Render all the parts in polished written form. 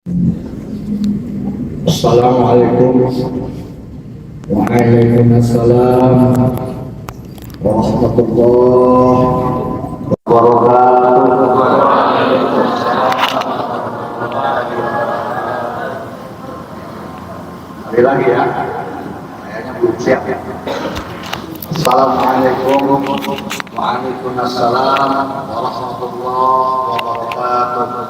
Assalamualaikum Waalaikumsalam warahmatullahi wabarakatuh. Sekali lagi ya, kayaknya belum siap ya. Assalamualaikum Waalaikumsalam warahmatullahi wabarakatuh.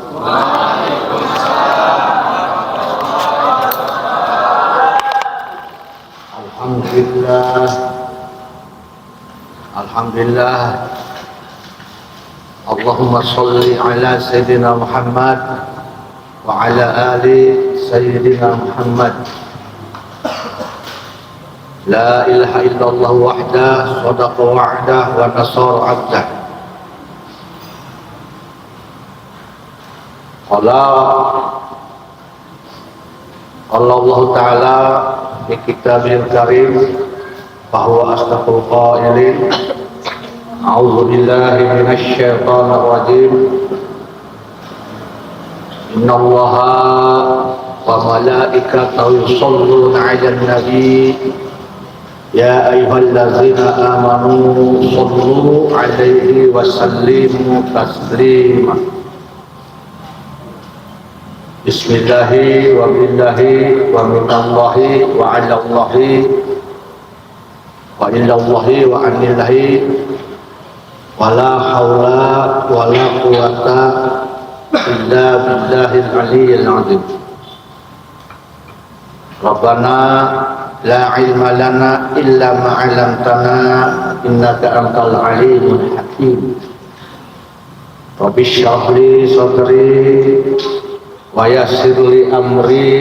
Alhamdulillah. Allahumma sholli ala Sayyidina Muhammad wa ala ali Sayyidina Muhammad. La ilaha illallah wahdah, sadaqa wa'dah wa nasara 'abdah. Allah Ta'ala di Kitabihil Karim bahwa asdaqul qailin a'udzu billahi minasy syaithanir rajim. Innallaha wa malaikatahu yusholluna 'alan nabi ya ayyuhallazina amanu shollu 'alaihi wa sallimu taslima. Bismillahi wa billahi wa minallahi wa alallahi wa illallahi wa anillahi wa la hawla wa la quwata illa billahil aliyyil azim. Rabbana la ilma lana illa ma 'allamtana innaka antal alimul hakim. Rabbi shrah li sadri wa yassir li amri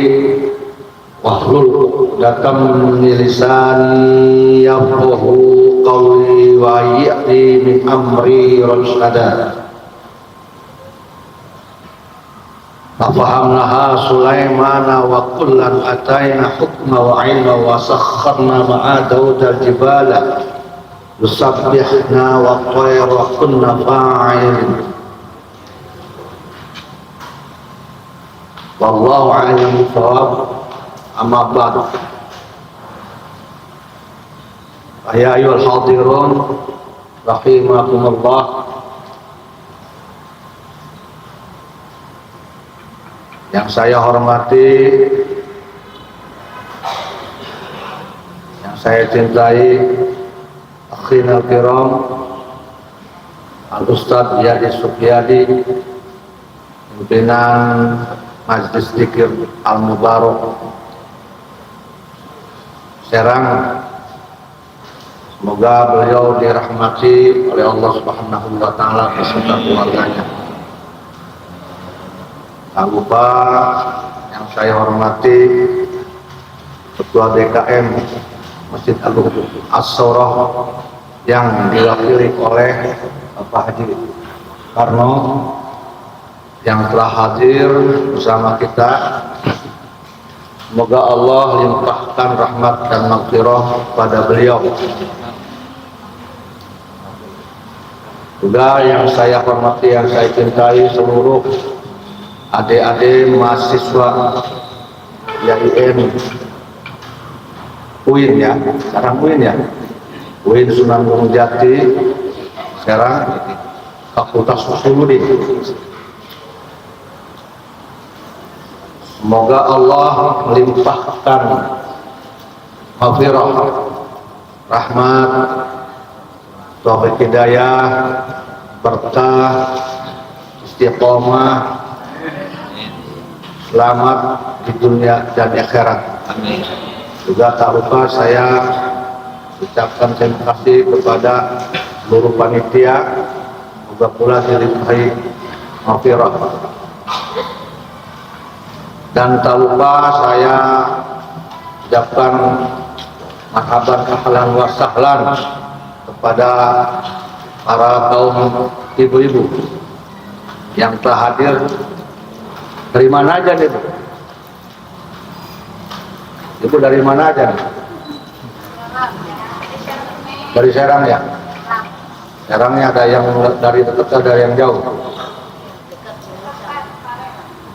wahlul 'uqdatam min lisani yafqahu qawli wa ya'ti min amri rasyada. Fahamnaha Sulaimana wa kullan atayna hukma wa ilma wa sakharna ma'a Dauda al-jibala yusabbihna wa tayra wa kunna fa'ilin. Wallahu a'lam bishawab. Amma ba'du. Ya ayyuhal hadirun rahimakumullah. Yang saya hormati, yang saya cintai, akhina al-kiram Al-Ustadz Yadi Sukyadi, pimpinan Majlis Dzikir Al-Mubarak Serang. Semoga beliau dirahmati oleh Allah Subhanahu wa Ta'ala beserta keluarganya. Tak lupa yang saya hormati Ketua DKM Masjid Agung As-Saurah yang diwakili oleh Bapak Haji Karno yang telah hadir bersama kita. Semoga Allah limpahkan rahmat dan maghfirah pada beliau. Juga yang saya hormati, yang saya cintai seluruh adik-adik mahasiswa YIN UIN ya, sekarang UIN ya, UIN Sunan Gunung Jati, sekarang Fakultas Usuluddin. Semoga Allah melimpahkan maghfirah, rahmat, taufik hidayah, berkah, istiqomah, selamat di dunia dan akhirat. Amin. Juga tak lupa saya ucapkan terima kasih kepada seluruh panitia, juga pula dilimpahi maghfirah. Dan tak lupa saya ucapkan marhaban ahlan wa sahlan kepada para kaum ibu-ibu yang telah hadir. Dari mana aja nih, Bu? Ibu dari mana aja nih? Dari Serang ya? Serangnya ada yang dari dekat, ada yang jauh.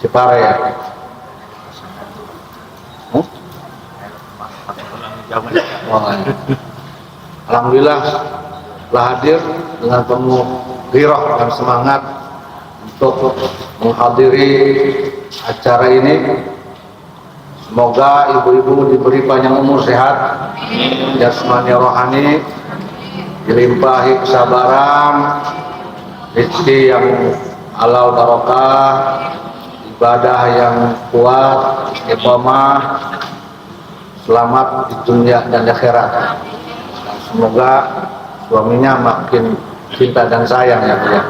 Jepara ya. Alhamdulillah telah hadir dengan penuh ghirah dan semangat untuk menghadiri acara ini. Semoga ibu-ibu diberi panjang umur, sehat jasmani rohani, dilimpahi kesabaran, rezeki yang halal barokah, ibadah yang kuat, istiqomah, selamat di dunia dan di akhirat. Dan semoga suaminya makin cinta dan sayang ya Bu ya.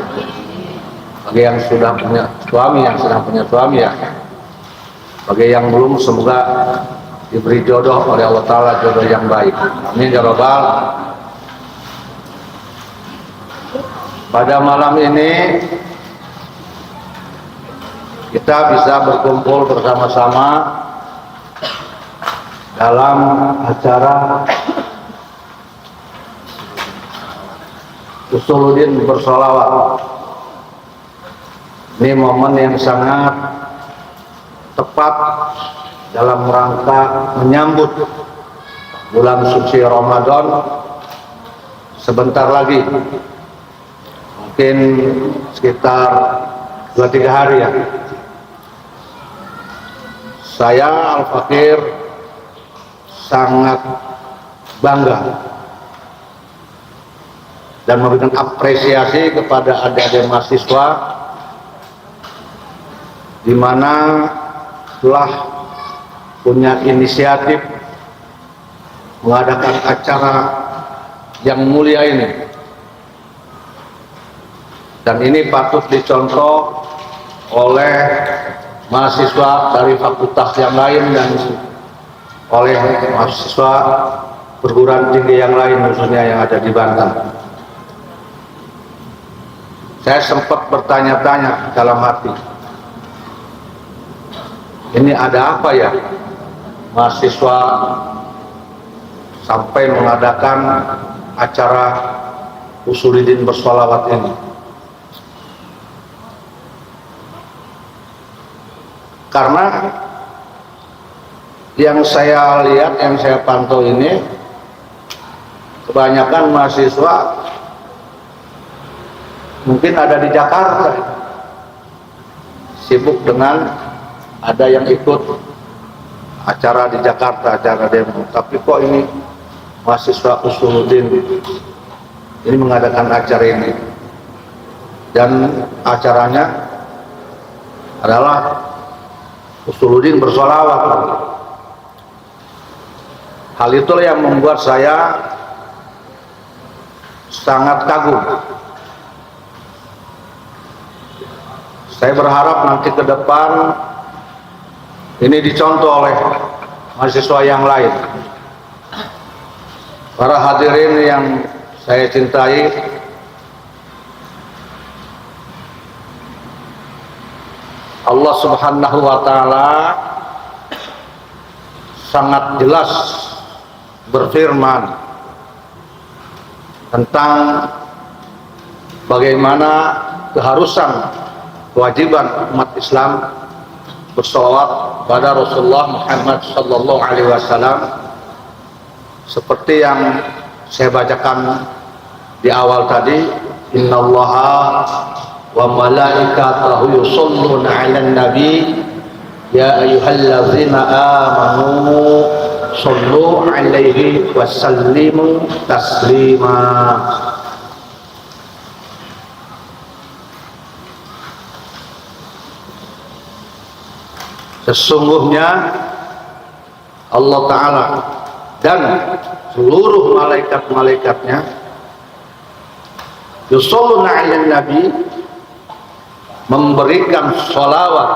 Bagi yang sudah punya suami, yang sedang punya suami ya. Bagi yang belum, semoga diberi jodoh oleh Allah Ta'ala, jodoh yang baik. Amin ya Rabbal. Pada malam ini kita bisa berkumpul bersama-sama dalam acara Usuluddin bersolawat. Ini momen yang sangat tepat dalam rangka menyambut bulan suci Ramadan. Sebentar lagi, mungkin sekitar 2-3 hari ya, saya Al-Fakir sangat bangga dan memberikan apresiasi kepada adik-adik mahasiswa di mana telah punya inisiatif mengadakan acara yang mulia ini, dan ini patut dicontoh oleh mahasiswa dari fakultas yang lain dan oleh mahasiswa perguruan tinggi yang lain, khususnya yang ada di Banten. Saya sempat bertanya-tanya dalam hati, ini ada apa ya mahasiswa sampai mengadakan acara Usuluddin bersolawat ini? Karena yang saya lihat, yang saya pantau ini, kebanyakan mahasiswa mungkin ada di Jakarta, sibuk dengan ada yang ikut acara di Jakarta, acara demo. Tapi kok ini mahasiswa Usuluddin ini mengadakan acara ini, dan acaranya adalah Usuluddin bersolawat. Hal itulah yang membuat saya sangat kagum. Saya berharap nanti ke depan ini dicontoh oleh mahasiswa yang lain. Para hadirin yang saya cintai, Allah Subhanahu wa Ta'ala sangat jelas berfirman tentang bagaimana keharusan, kewajiban umat Islam bersolawat pada Rasulullah Muhammad Sallallahu Alaihi Wasallam, seperti yang saya bacakan di awal tadi. Innallaha wa malaikatahu yusholluna 'alan nabi ya ayyuhallazina amanu shollu 'alaihi wasallimu taslima. Sesungguhnya Allah Ta'ala dan seluruh malaikat-malaikatnya yusholluna 'alan nabi, memberikan sholawat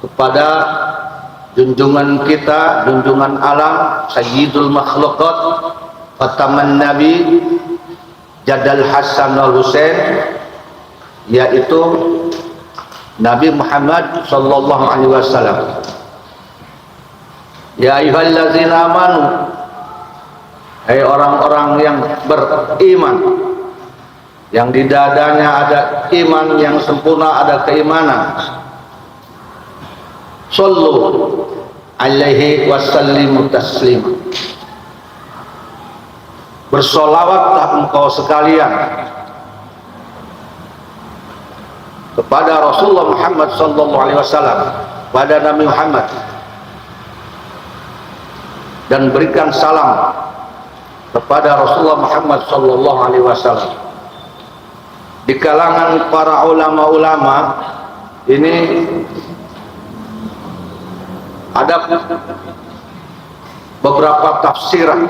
kepada junjungan kita, junjungan alam, sayyidul makhluqat, fataman nabi, jadal Hasan wal Husain, yaitu Nabi Muhammad Sallallahu Alaihi Wasallam. Ya ayyuhallazina amanu, hai orang-orang yang beriman, yang di dadanya ada iman yang sempurna, ada keimanan. Sallu, alaihi wasallimu taslima. Bersolawatlah engkau sekalian kepada Rasulullah Muhammad sallallahu alaihi wasallam, pada Nabi Muhammad, dan berikan salam kepada Rasulullah Muhammad sallallahu alaihi wasallam. Di kalangan para ulama-ulama ini ada beberapa tafsiran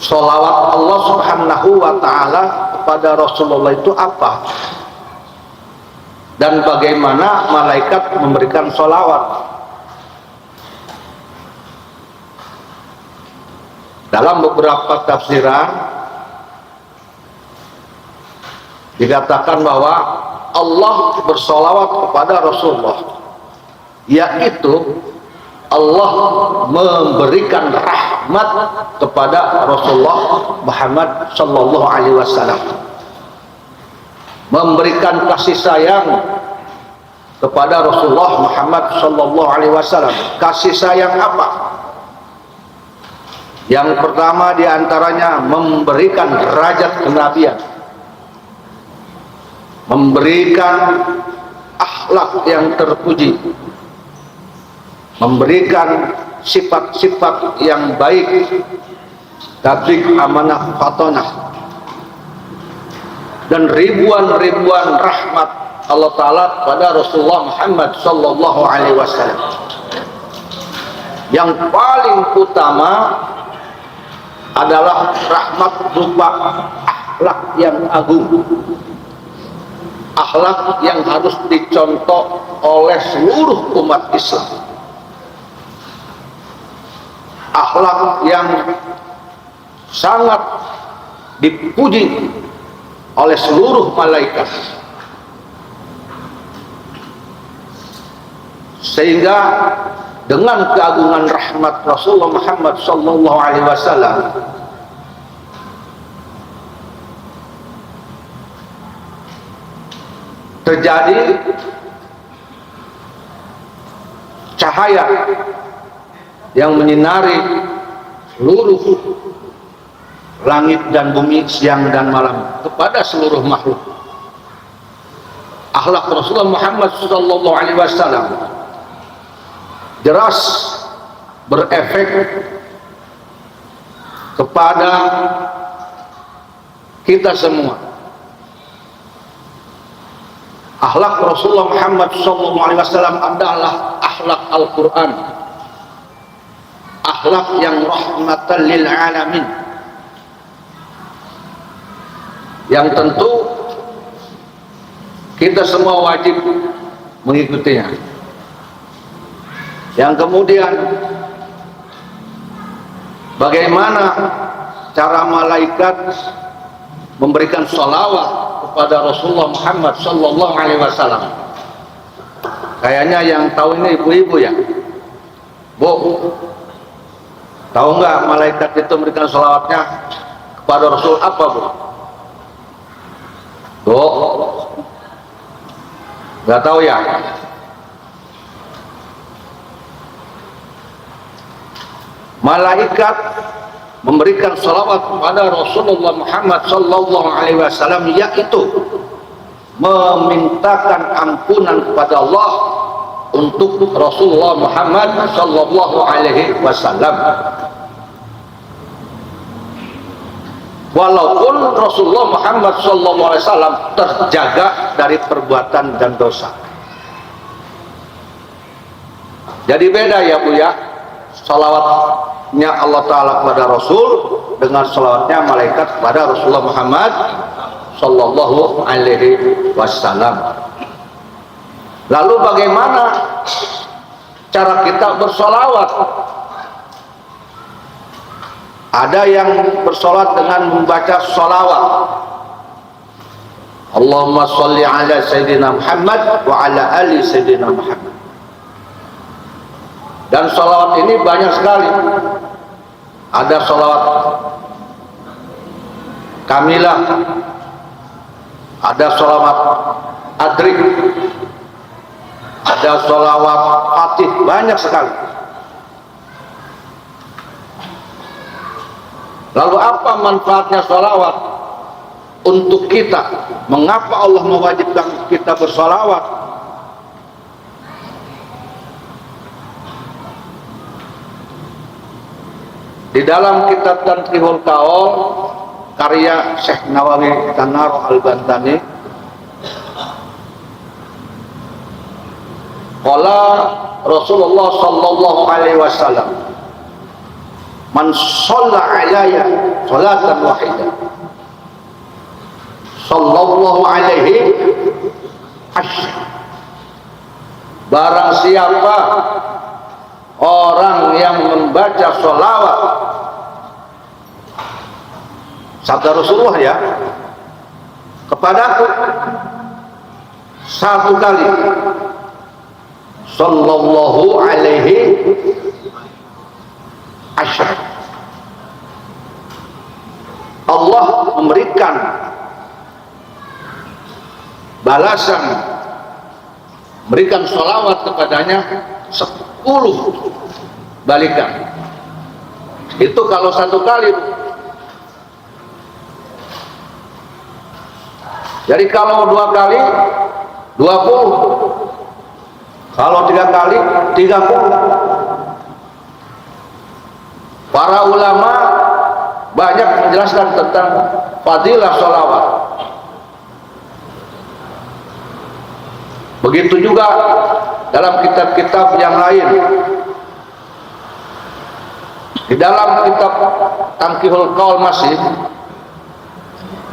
sholawat Allah subhanahu wa ta'ala kepada Rasulullah itu apa, dan bagaimana malaikat memberikan sholawat. Dalam beberapa tafsiran dikatakan bahwa Allah bersolawat kepada Rasulullah, yaitu Allah memberikan rahmat kepada Rasulullah Muhammad sallallahu alaihi wasallam, memberikan kasih sayang kepada Rasulullah Muhammad sallallahu alaihi wasallam. Kasih sayang apa? Yang pertama diantaranya memberikan derajat kenabian, memberikan akhlak yang terpuji, memberikan sifat-sifat yang baik, tabligh amanah fatonah, dan ribuan-ribuan rahmat Allah Ta'ala pada Rasulullah Muhammad sallallahu alaihi wasallam. Yang paling utama adalah rahmat berupa akhlak yang agung, akhlak yang harus dicontoh oleh seluruh umat Islam, akhlak yang sangat dipuji oleh seluruh malaikat, sehingga dengan keagungan rahmat Rasulullah Muhammad sallallahu alaihi wasallam terjadi cahaya yang menyinari seluruh langit dan bumi siang dan malam kepada seluruh makhluk. Akhlak Rasulullah Muhammad sallallahu alaihi wasallam jelas berefek kepada kita semua. Akhlak Rasulullah Muhammad SAW adalah akhlak Al-Quran, akhlak yang rahmatan lil alamin, yang tentu kita semua wajib mengikutinya. Yang kemudian, bagaimana cara malaikat memberikan sholawat kepada Rasulullah Muhammad sallallahu alaihi wasallam? Kayaknya yang tahu ini ibu-ibu ya. Bu, tahu nggak malaikat itu memberikan sholawatnya kepada Rasul apa, Bu? Bu, nggak tahu ya? Malaikat memberikan salawat kepada Rasulullah Muhammad sallallahu alaihi wasallam, yaitu memintakan ampunan kepada Allah untuk Rasulullah Muhammad sallallahu alaihi wasallam. Walaupun Rasulullah Muhammad sallallahu alaihi wasallam terjaga dari perbuatan dan dosa. Jadi beda ya Bu ya, salawatnya Allah Ta'ala kepada Rasul dengan salawatnya malaikat kepada Rasulullah Muhammad sallallahu alaihi wasallam. Lalu bagaimana cara kita bersolawat? Ada yang bersolat dengan membaca solawat, Allahumma sholli ala Sayyidina Muhammad wa ala ali Sayyidina Muhammad. Dan sholawat ini banyak sekali. Ada sholawat kamilah, ada sholawat adrik, ada sholawat fatih, banyak sekali. Lalu apa manfaatnya sholawat untuk kita? Mengapa Allah mewajibkan kita bersolawat? Di dalam kitab Tanqihul Qaul karya Syekh Nawawi Tanaro Al-Bantani, qala Rasulullah sallallahu alaihi wasallam, man shalla alayya salatan wahidah sallallahu alaihi asyr. Barang siapa orang yang membaca sholawat, sabda Rasulullah ya, kepadaku satu kali, sallallahu alaihi asyr, Allah memberikan balasan, memberikan sholawat kepadanya 10 balikan. Itu kalau satu kali. Jadi kalau 2 kali 20, kalau 3 kali 30. Para ulama banyak menjelaskan tentang fadilah sholawat. Begitu juga dalam kitab-kitab yang lain. Di dalam kitab Tanqihul Qaul masih,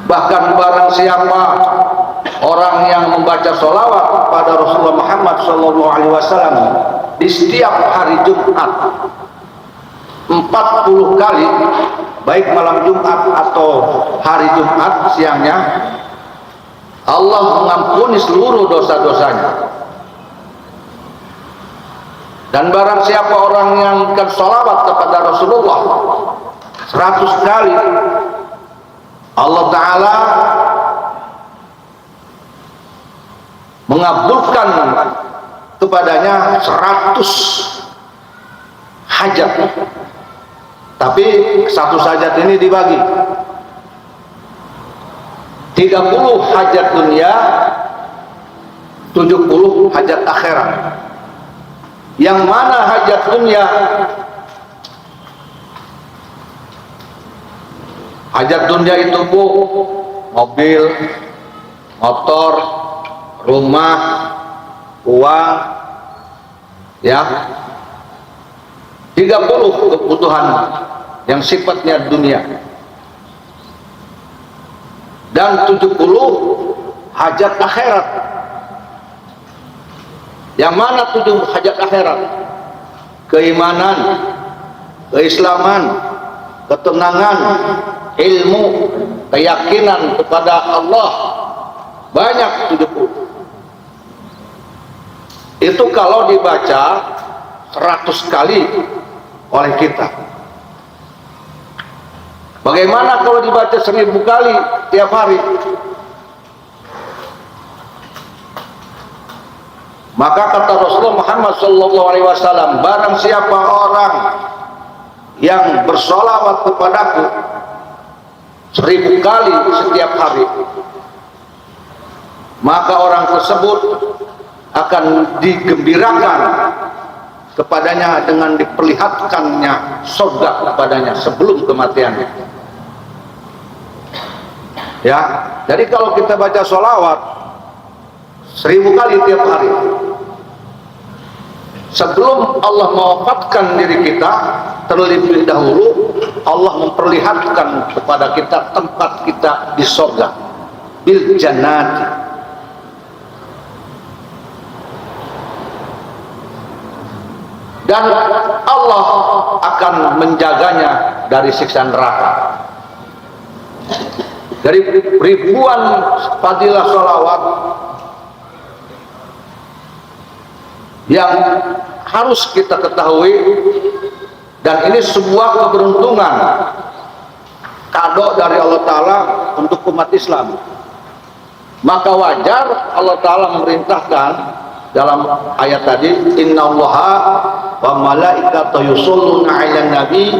bahkan barang siapa orang yang membaca sholawat pada Rasulullah Muhammad SAW di setiap hari Jumat 40 kali, baik malam Jumat atau hari Jumat siangnya, Allah mengampuni seluruh dosa-dosanya. Dan barang siapa orang yang akan sholawat kepada Rasulullah 100 kali, Allah Ta'ala mengabulkan kepadanya 100 hajat. Tapi satu hajat ini dibagi 30 hajat dunia, 70 hajat akhirat. Yang mana hajat dunia? Hajat dunia itu bu, mobil, motor, rumah, uang, ya, 30 kebutuhan yang sifatnya dunia. Dan 70 hajat akhirat. Yang mana 7 hajat akhirat? Keimanan, keislaman, ketenangan, ilmu, keyakinan kepada Allah. Banyak 70. Itu kalau dibaca 100 kali oleh kita. Bagaimana kalau dibaca 1000 kali tiap hari? Maka kata Rasulullah Muhammad SAW, barang siapa orang yang bersolawat kepadaku 1000 kali setiap hari, maka orang tersebut akan digembirakan kepadanya dengan diperlihatkannya surga kepadanya sebelum kematiannya. Ya, jadi kalau kita baca sholawat 1000 kali tiap hari, sebelum Allah mewafatkan diri kita, terlebih dahulu Allah memperlihatkan kepada kita tempat kita di surga, bil jannati. Dan Allah akan menjaganya dari siksa neraka. Dari ribuan fadilah sholawat yang harus kita ketahui, dan ini sebuah keberuntungan, kado dari Allah Ta'ala untuk umat Islam. Maka wajar Allah Ta'ala memerintahkan dalam ayat tadi, innallaha wa malaikatahu yusholluna 'alan nabi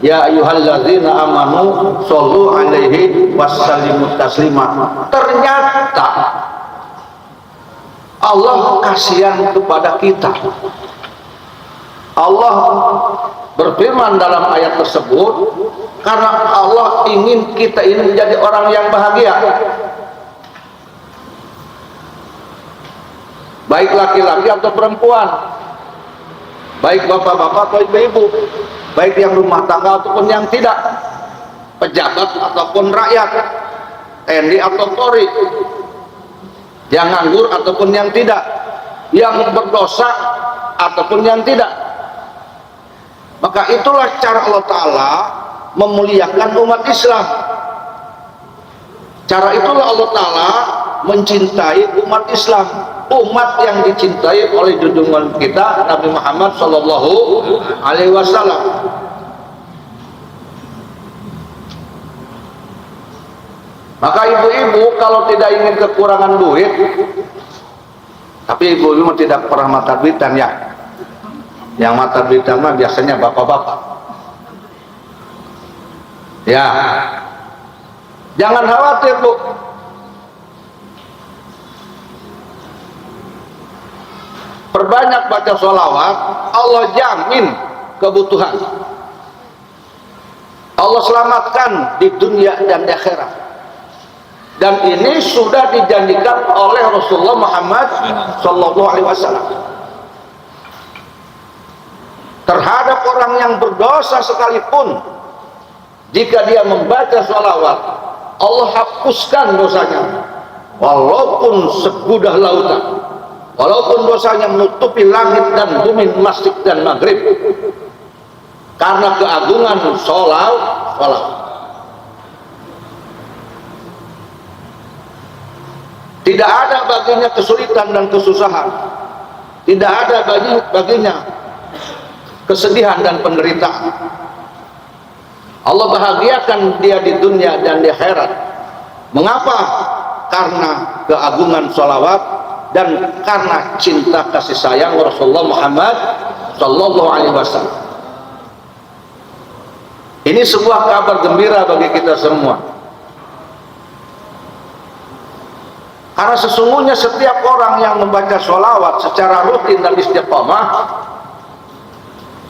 ya ayyuhalladzina amanu shollu 'alaihi wasallimu taslima. Ternyata Allah kasihan kepada kita. Allah berfirman dalam ayat tersebut, karena Allah ingin kita ini menjadi orang yang bahagia, baik laki-laki atau perempuan, baik bapak-bapak atau ibu-ibu, baik yang rumah tangga ataupun yang tidak, pejabat ataupun rakyat, TNI atau Polri, yang nganggur ataupun yang tidak, yang berdosa ataupun yang tidak. Maka itulah cara Allah Ta'ala memuliakan umat Islam. Cara itulah Allah Ta'ala mencintai umat Islam, umat yang dicintai oleh junjungan kita Nabi Muhammad Sallallahu Alaihi Wasallam. Maka ibu-ibu kalau tidak ingin kekurangan duit, tapi ibu-ibu tidak pernah mata duitan ya. Yang mata duitan mah biasanya bapak-bapak. Ya, jangan khawatir Bu. Perbanyak baca sholawat, Allah jamin kebutuhan. Allah selamatkan di dunia dan di akhirat. Dan ini sudah dijanjikan oleh Rasulullah Muhammad Sallallahu Alaihi Wasallam. Terhadap orang yang berdosa sekalipun, jika dia membaca sholawat, Allah hapuskan dosanya, walaupun segudah lautan, walaupun dosanya menutupi langit dan bumi, masjid dan maghrib, karena keagungan sholawat. Tidak ada baginya kesulitan dan kesusahan, tidak ada baginya kesedihan dan penderitaan. Allah bahagiakan dia di dunia dan di akhirat. Mengapa? Karena keagungan sholawat dan karena cinta kasih sayang Rasulullah Muhammad Sallallahu Alaihi Wasallam. Ini sebuah kabar gembira bagi kita semua. Karena sesungguhnya setiap orang yang membaca sholawat secara rutin dan istiqamah,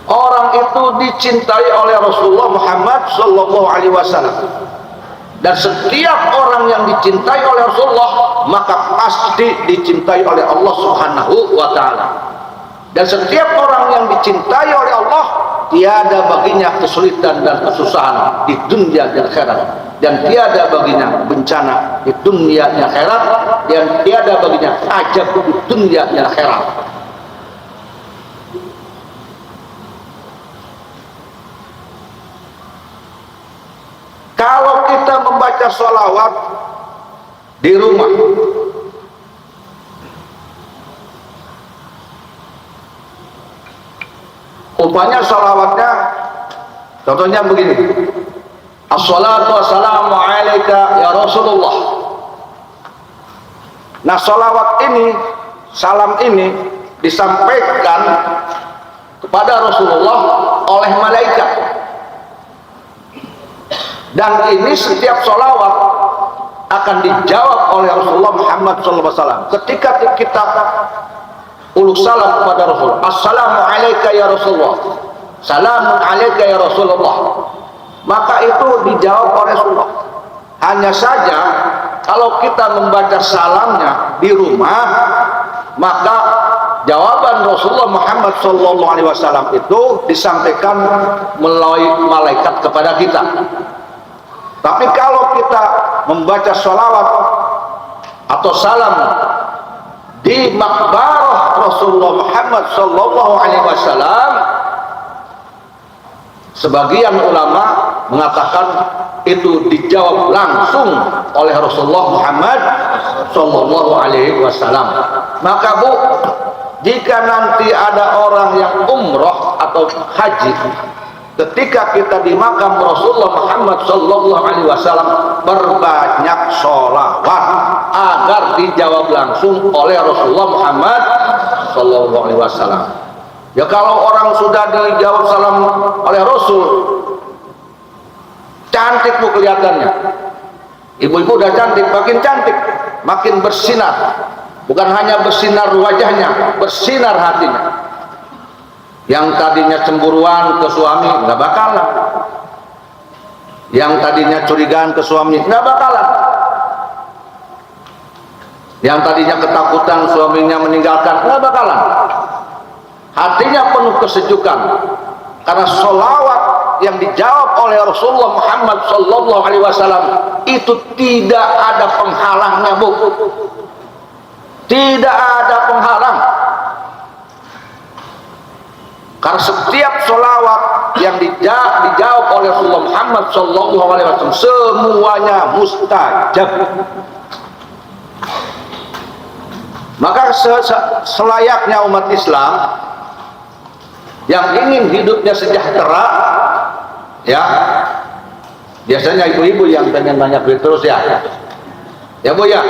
orang itu dicintai oleh Rasulullah Muhammad Sallallahu Alaihi Wasallam. Dan setiap orang yang dicintai oleh Rasulullah, maka pasti dicintai oleh Allah Subhanahu wa Ta'ala. Dan setiap orang yang dicintai oleh Allah, tiada baginya kesulitan dan kesusahan di dunia dan akhirat, dan tiada baginya bencana di dunia dan akhirat, dan tiada baginya ajab di dunia dan akhirat. Kalau kita membaca sholawat di rumah, umpamanya sholawatnya, contohnya begini: assalatu wassalamu alaika ya Rasulullah. Nah, sholawat ini, salam ini disampaikan kepada Rasulullah oleh malaikat. Dan ini setiap sholawat akan dijawab oleh Rasulullah Muhammad SAW. Ketika kita uluk salam kepada Rasul, assalamu alaika ya Rasulullah, salamun alaika ya Rasulullah, maka itu dijawab oleh Rasulullah. Hanya saja kalau kita membaca salamnya di rumah, maka jawaban Rasulullah Muhammad SAW itu disampaikan melalui malaikat kepada kita. Tapi kalau kita membaca sholawat atau salam di makbarah Rasulullah Muhammad SAW, sebagian ulama mengatakan itu dijawab langsung oleh Rasulullah Muhammad SAW. Maka Bu, jika nanti ada orang yang umroh atau haji, ketika kita di makam Rasulullah Muhammad SAW, berbanyak sholawat agar dijawab langsung oleh Rasulullah Muhammad Sallallahu Alaihi Wasallam. Ya kalau orang sudah dijawab salam oleh Rasul, cantik bu kelihatannya. Ibu-ibu udah cantik, makin bersinar. Bukan hanya bersinar wajahnya, bersinar hatinya. Yang tadinya cemburuan ke suami nggak bakalan. Yang tadinya curigaan ke suami nggak bakalan. Yang tadinya ketakutan suaminya meninggalkan nggak bakalan. Hatinya penuh kesejukan karena sholawat yang dijawab oleh Rasulullah Muhammad Sallallahu Alaihi Wasallam itu tidak ada penghalangnya bu, tidak ada penghalang. Karena setiap sholawat yang dijawab oleh Rasulullah Muhammad Sallallahu Alaihi Wasallam semuanya mustajab. Maka selayaknya umat Islam yang ingin hidupnya sejahtera, ya biasanya ibu-ibu yang pengen nanya terus ya bu ya,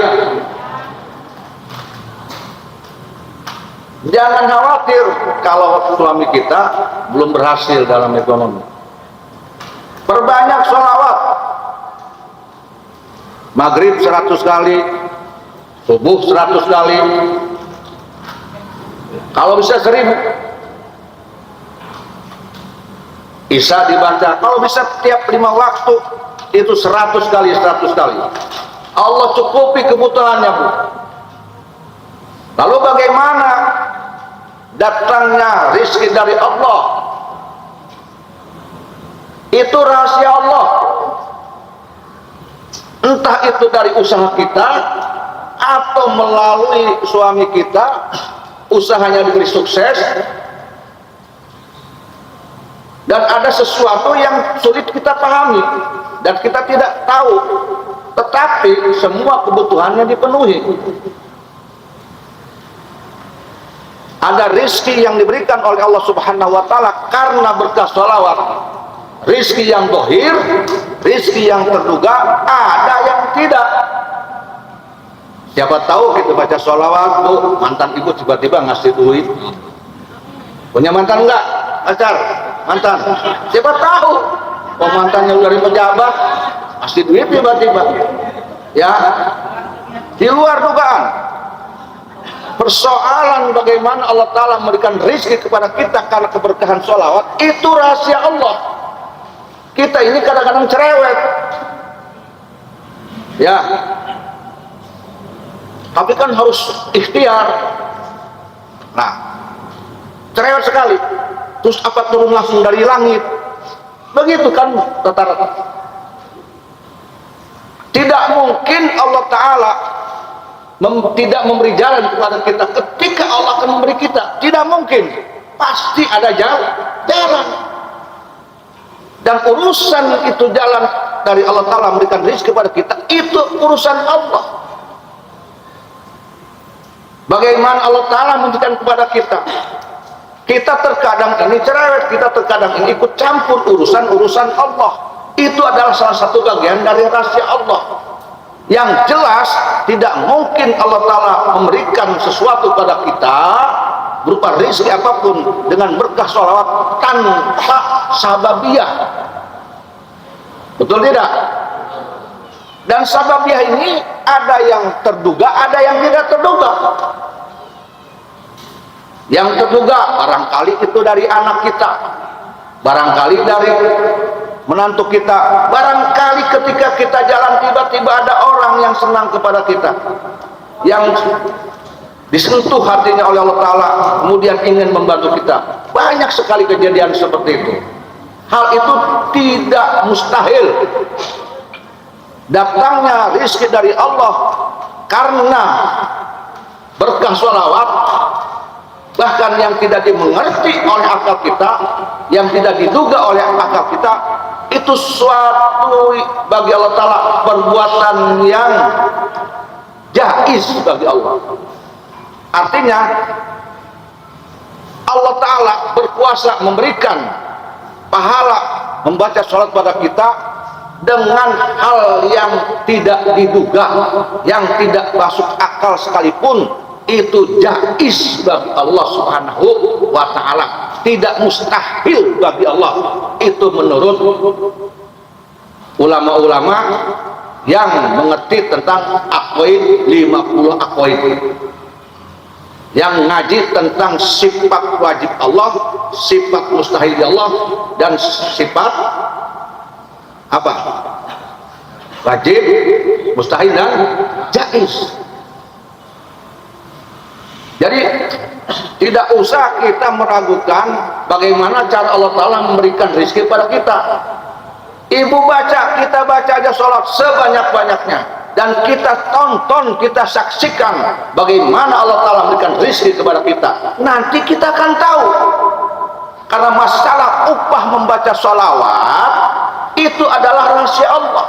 jangan khawatir kalau suami kita belum berhasil dalam ekonomi. Perbanyak sholawat, maghrib 100 kali, subuh 100 kali, kalau bisa 1000. Isya dibaca, kalau bisa tiap 5 waktu itu 100 kali. Allah cukupi kebutuhannya bu. Lalu bagaimana datangnya rizki dari Allah? Itu rahasia Allah. Entah itu dari usaha kita atau melalui suami kita, usahanya diberi sukses. Dan ada sesuatu yang sulit kita pahami dan kita tidak tahu, tetapi semua kebutuhannya dipenuhi. Ada rizki yang diberikan oleh Allah Subhanahu Wa Taala karena berkah sholawat. Rizki yang dohir, rizki yang terduga, ada yang tidak. Siapa tahu kita baca sholawat, bu, mantan ibu tiba-tiba ngasih duit. Punya mantan enggak? Pacar? Mantan? Siapa tahu mantannya dari pejabat kasih duit tiba-tiba, ya di luar dugaan. Persoalan bagaimana Allah Ta'ala memberikan rezeki kepada kita karena keberkahan sholawat, itu rahasia Allah. Kita ini kadang-kadang cerewet, ya, tapi kan harus ikhtiar. Nah, cerewet sekali. Terus apa turun langsung dari langit? Begitu kan rata-rata. Tidak mungkin Allah Ta'ala tidak memberi jalan kepada kita ketika Allah akan memberi kita. Tidak mungkin. Pasti ada jalan. Dan urusan itu jalan dari Allah Ta'ala memberikan rezeki kepada kita, itu urusan Allah. Bagaimana Allah Ta'ala memberikan kepada kita? Kita terkadang ini cerewet, kita terkadang ini ikut campur urusan Allah. Itu adalah salah satu bagian dari rahasia Allah. Yang jelas tidak mungkin Allah Ta'ala memberikan sesuatu pada kita berupa rezeki apapun dengan berkah sholawat tanpa sababiyah. Betul tidak? Dan sababiyah ini ada yang terduga, ada yang tidak terduga. Yang terduga barangkali itu dari anak kita, barangkali dari menantu kita, barangkali ketika kita jalan tiba-tiba ada orang yang senang kepada kita, yang disentuh hatinya oleh Allah Ta'ala, kemudian ingin membantu kita. Banyak sekali kejadian seperti itu. Hal itu tidak mustahil. Datangnya rezeki dari Allah karena berkah sholawat, bahkan yang tidak dimengerti oleh akal kita, yang tidak diduga oleh akal kita, itu suatu bagi Allah Ta'ala perbuatan yang jaiz bagi Allah. Artinya Allah Ta'ala berkuasa memberikan pahala membaca sholat pada kita dengan hal yang tidak diduga, yang tidak masuk akal sekalipun. itu jaiz bagi Allah Subhanahu wa ta'ala, tidak mustahil bagi Allah. Itu menurut ulama-ulama yang mengerti tentang aqwaid, 50 aqwaid, yang ngaji tentang sifat wajib Allah, sifat mustahil Allah, dan sifat apa? Wajib, mustahil, dan jaiz. Jadi tidak usah kita meragukan bagaimana cara Allah Ta'ala memberikan rezeki pada kita. Ibu baca, kita baca aja sholat sebanyak-banyaknya, dan kita tonton, kita saksikan bagaimana Allah Ta'ala memberikan rezeki kepada kita. Nanti kita akan tahu. Karena masalah upah membaca sholawat itu adalah rahasia Allah,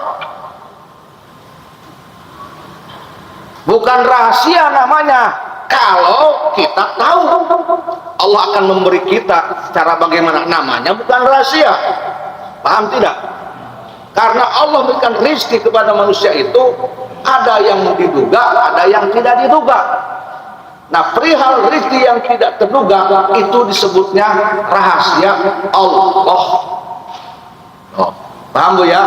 bukan rahasia namanya. Kalau kita tahu Allah akan memberi kita cara bagaimana, namanya bukan rahasia. Paham tidak? Karena Allah memberikan rezeki kepada manusia itu ada yang diduga, ada yang tidak diduga. Nah, perihal rezeki yang tidak terduga itu disebutnya rahasia Allah. Oh, paham Bu ya?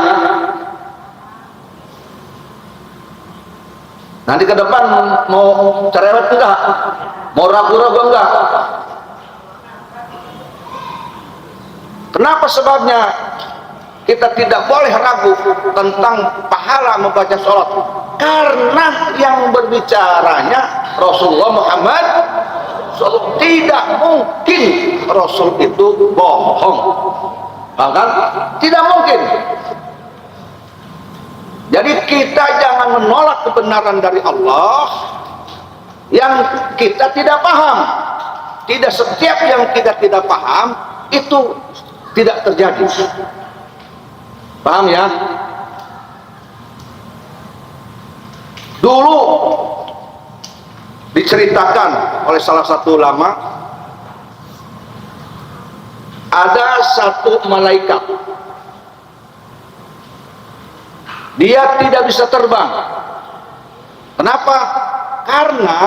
Nanti ke depan mau cerewet enggak? Mau ragu-ragu enggak? Kenapa sebabnya kita tidak boleh ragu tentang pahala membaca sholat? Karena yang berbicaranya Rasulullah Muhammad SAW. Tidak mungkin Rasul itu bohong, kan? Tidak mungkin. Jadi kita jangan menolak kebenaran dari Allah yang kita tidak paham. Tidak setiap yang kita tidak paham itu tidak terjadi. Paham ya? Dulu diceritakan oleh salah satu ulama, ada satu malaikat, dia tidak bisa terbang. Kenapa? Karena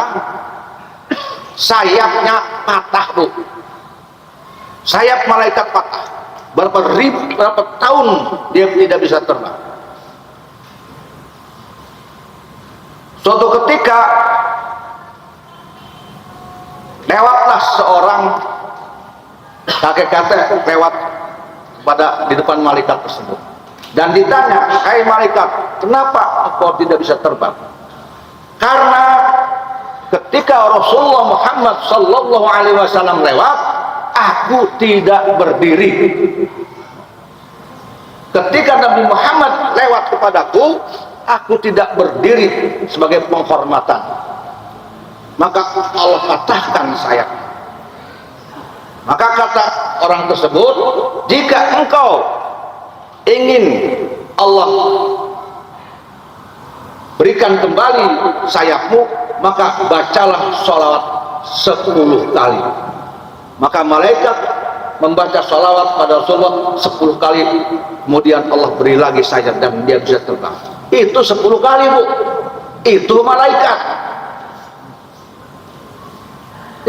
sayapnya patah, Bu. Sayap malaikat patah. Berapa tahun dia tidak bisa terbang. Suatu ketika lewatlah seorang kakek-kakek lewat di depan malaikat tersebut. Dan ditanya, "Hai malaikat, kenapa engkau tidak bisa terbang?" Karena ketika Rasulullah Muhammad sallallahu alaihi wasallam lewat, aku tidak berdiri. Ketika Nabi Muhammad lewat kepadaku, aku tidak berdiri sebagai penghormatan. Maka Allah patahkan sayap. Maka kata orang tersebut, "Jika engkau ingin Allah berikan kembali sayapmu, maka bacalah sholawat 10 kali." Maka malaikat membaca sholawat pada Rasulullah 10 kali, kemudian Allah beri lagi sayap dan dia bisa terbang. Itu 10 kali, Bu. Itu malaikat.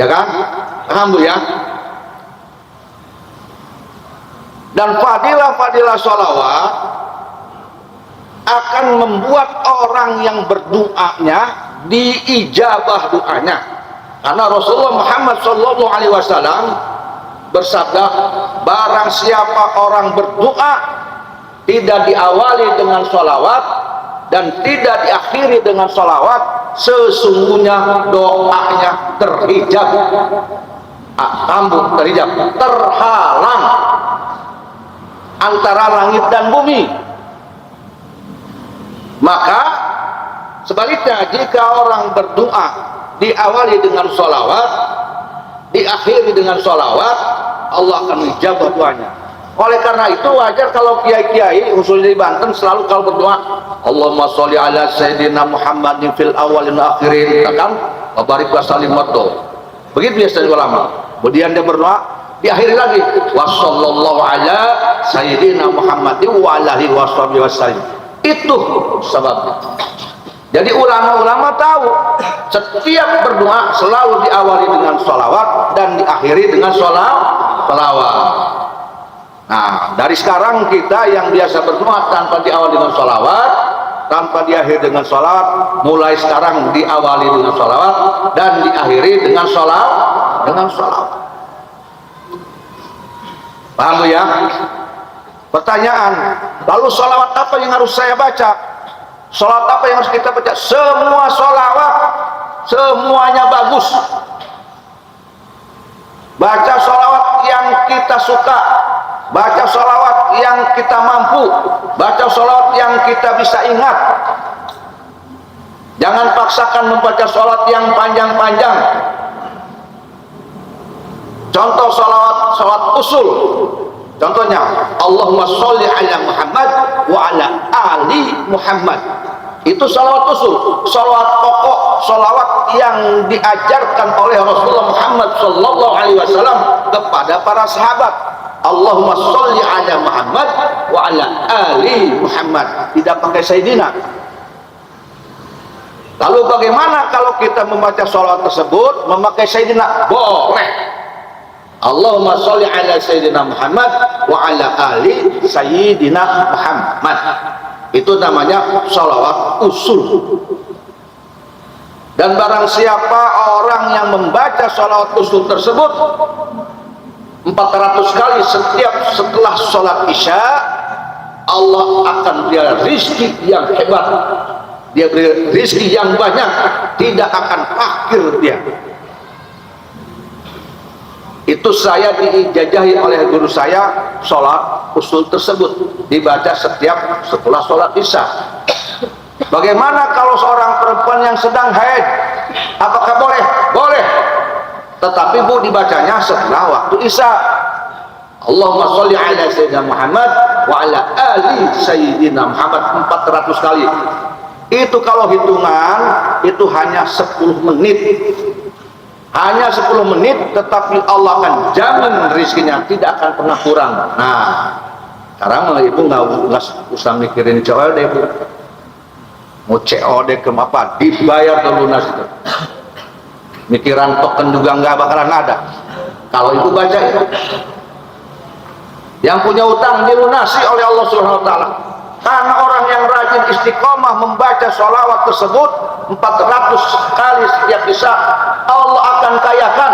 Ya kan? Paham, Bu ya? Dan fadilah-fadilah sholawat akan membuat orang yang berdoanya diijabah doanya. Karena Rasulullah Muhammad SAW bersabda, barang siapa orang berdoa tidak diawali dengan sholawat dan tidak diakhiri dengan sholawat, sesungguhnya doanya terhijab. Terhijab, terhalang antara langit dan bumi. Maka sebaliknya, jika orang berdoa diawali dengan sholawat, diakhiri dengan sholawat, Allah akan menjawab doanya. Oleh karena itu wajar kalau kiai-kiai khususnya di Banten selalu kalau berdoa, Allahumma sholli ala sayyidina Muhammadin fil awalin akhirin, kan? Wa barik wa sallim wato. Begitu biasanya ulama. Kemudian dia berdoa, diakhiri lagi, wa sallallahu ala sayyidina Muhammadin wa alihi wasallam. Itu sebabnya. Jadi ulama-ulama tahu setiap berdoa selalu diawali dengan sholawat dan diakhiri dengan sholawat. Nah, dari sekarang kita yang biasa berdoa tanpa diawali dengan sholawat, tanpa diakhiri dengan sholawat, mulai sekarang diawali dengan sholawat dan diakhiri dengan sholawat. Paham ya? Pertanyaan, lalu sholawat apa yang harus saya baca? Sholawat apa yang harus kita baca? Semua sholawat, semuanya bagus. Baca sholawat yang kita suka, baca sholawat yang kita mampu, baca sholawat yang kita bisa ingat. Jangan paksakan membaca sholawat yang panjang-panjang. Contoh sholawat usul. Contohnya, Allahumma sholli ala Muhammad wa ala ali Muhammad. Itu sholawat usul, sholawat pokok, sholawat yang diajarkan oleh Rasulullah Muhammad sallallahu alaihi wasallam kepada para sahabat. Allahumma sholli ala Muhammad wa ala ali Muhammad. Tidak pakai Sayyidina. Lalu bagaimana kalau kita membaca sholawat tersebut memakai Sayyidina? Boleh. Allahumma sholli ala Sayyidina Muhammad wa ala ali Sayyidina Muhammad. Itu namanya sholawat usul. Dan barang siapa orang yang membaca sholawat usul tersebut 400 kali setelah sholat isya, Allah akan beri rizki yang hebat, dia beri rizki yang banyak, tidak akan fakir dia. Itu saya diijazahi oleh guru saya, sholat usul tersebut dibaca setelah sholat isya. Bagaimana kalau seorang perempuan yang sedang haid? Apakah boleh? Boleh. Tetapi Bu, dibacanya setelah waktu isya. Allahumma sholli ala Sayyidina Muhammad wa ala ali Sayyidina Muhammad 400 kali. Itu kalau hitungan itu hanya 10 menit. Hanya 10 menit, tetapi Allah akan jamin rizkinya, tidak akan pernah kurang. Nah, sekarang ibu nggak usah mikirin COD, Bu. Mau COD ke apa? Dibayar ke lunas itu. Mikiran token juga nggak bakalan ada. Kalau ibu baca itu, yang punya utang dilunasi oleh Allah Subhanahu Wa Taala. Karena orang yang rajin istiqomah membaca sholawat tersebut 400 kali setiap isya, Allah akan kayakan,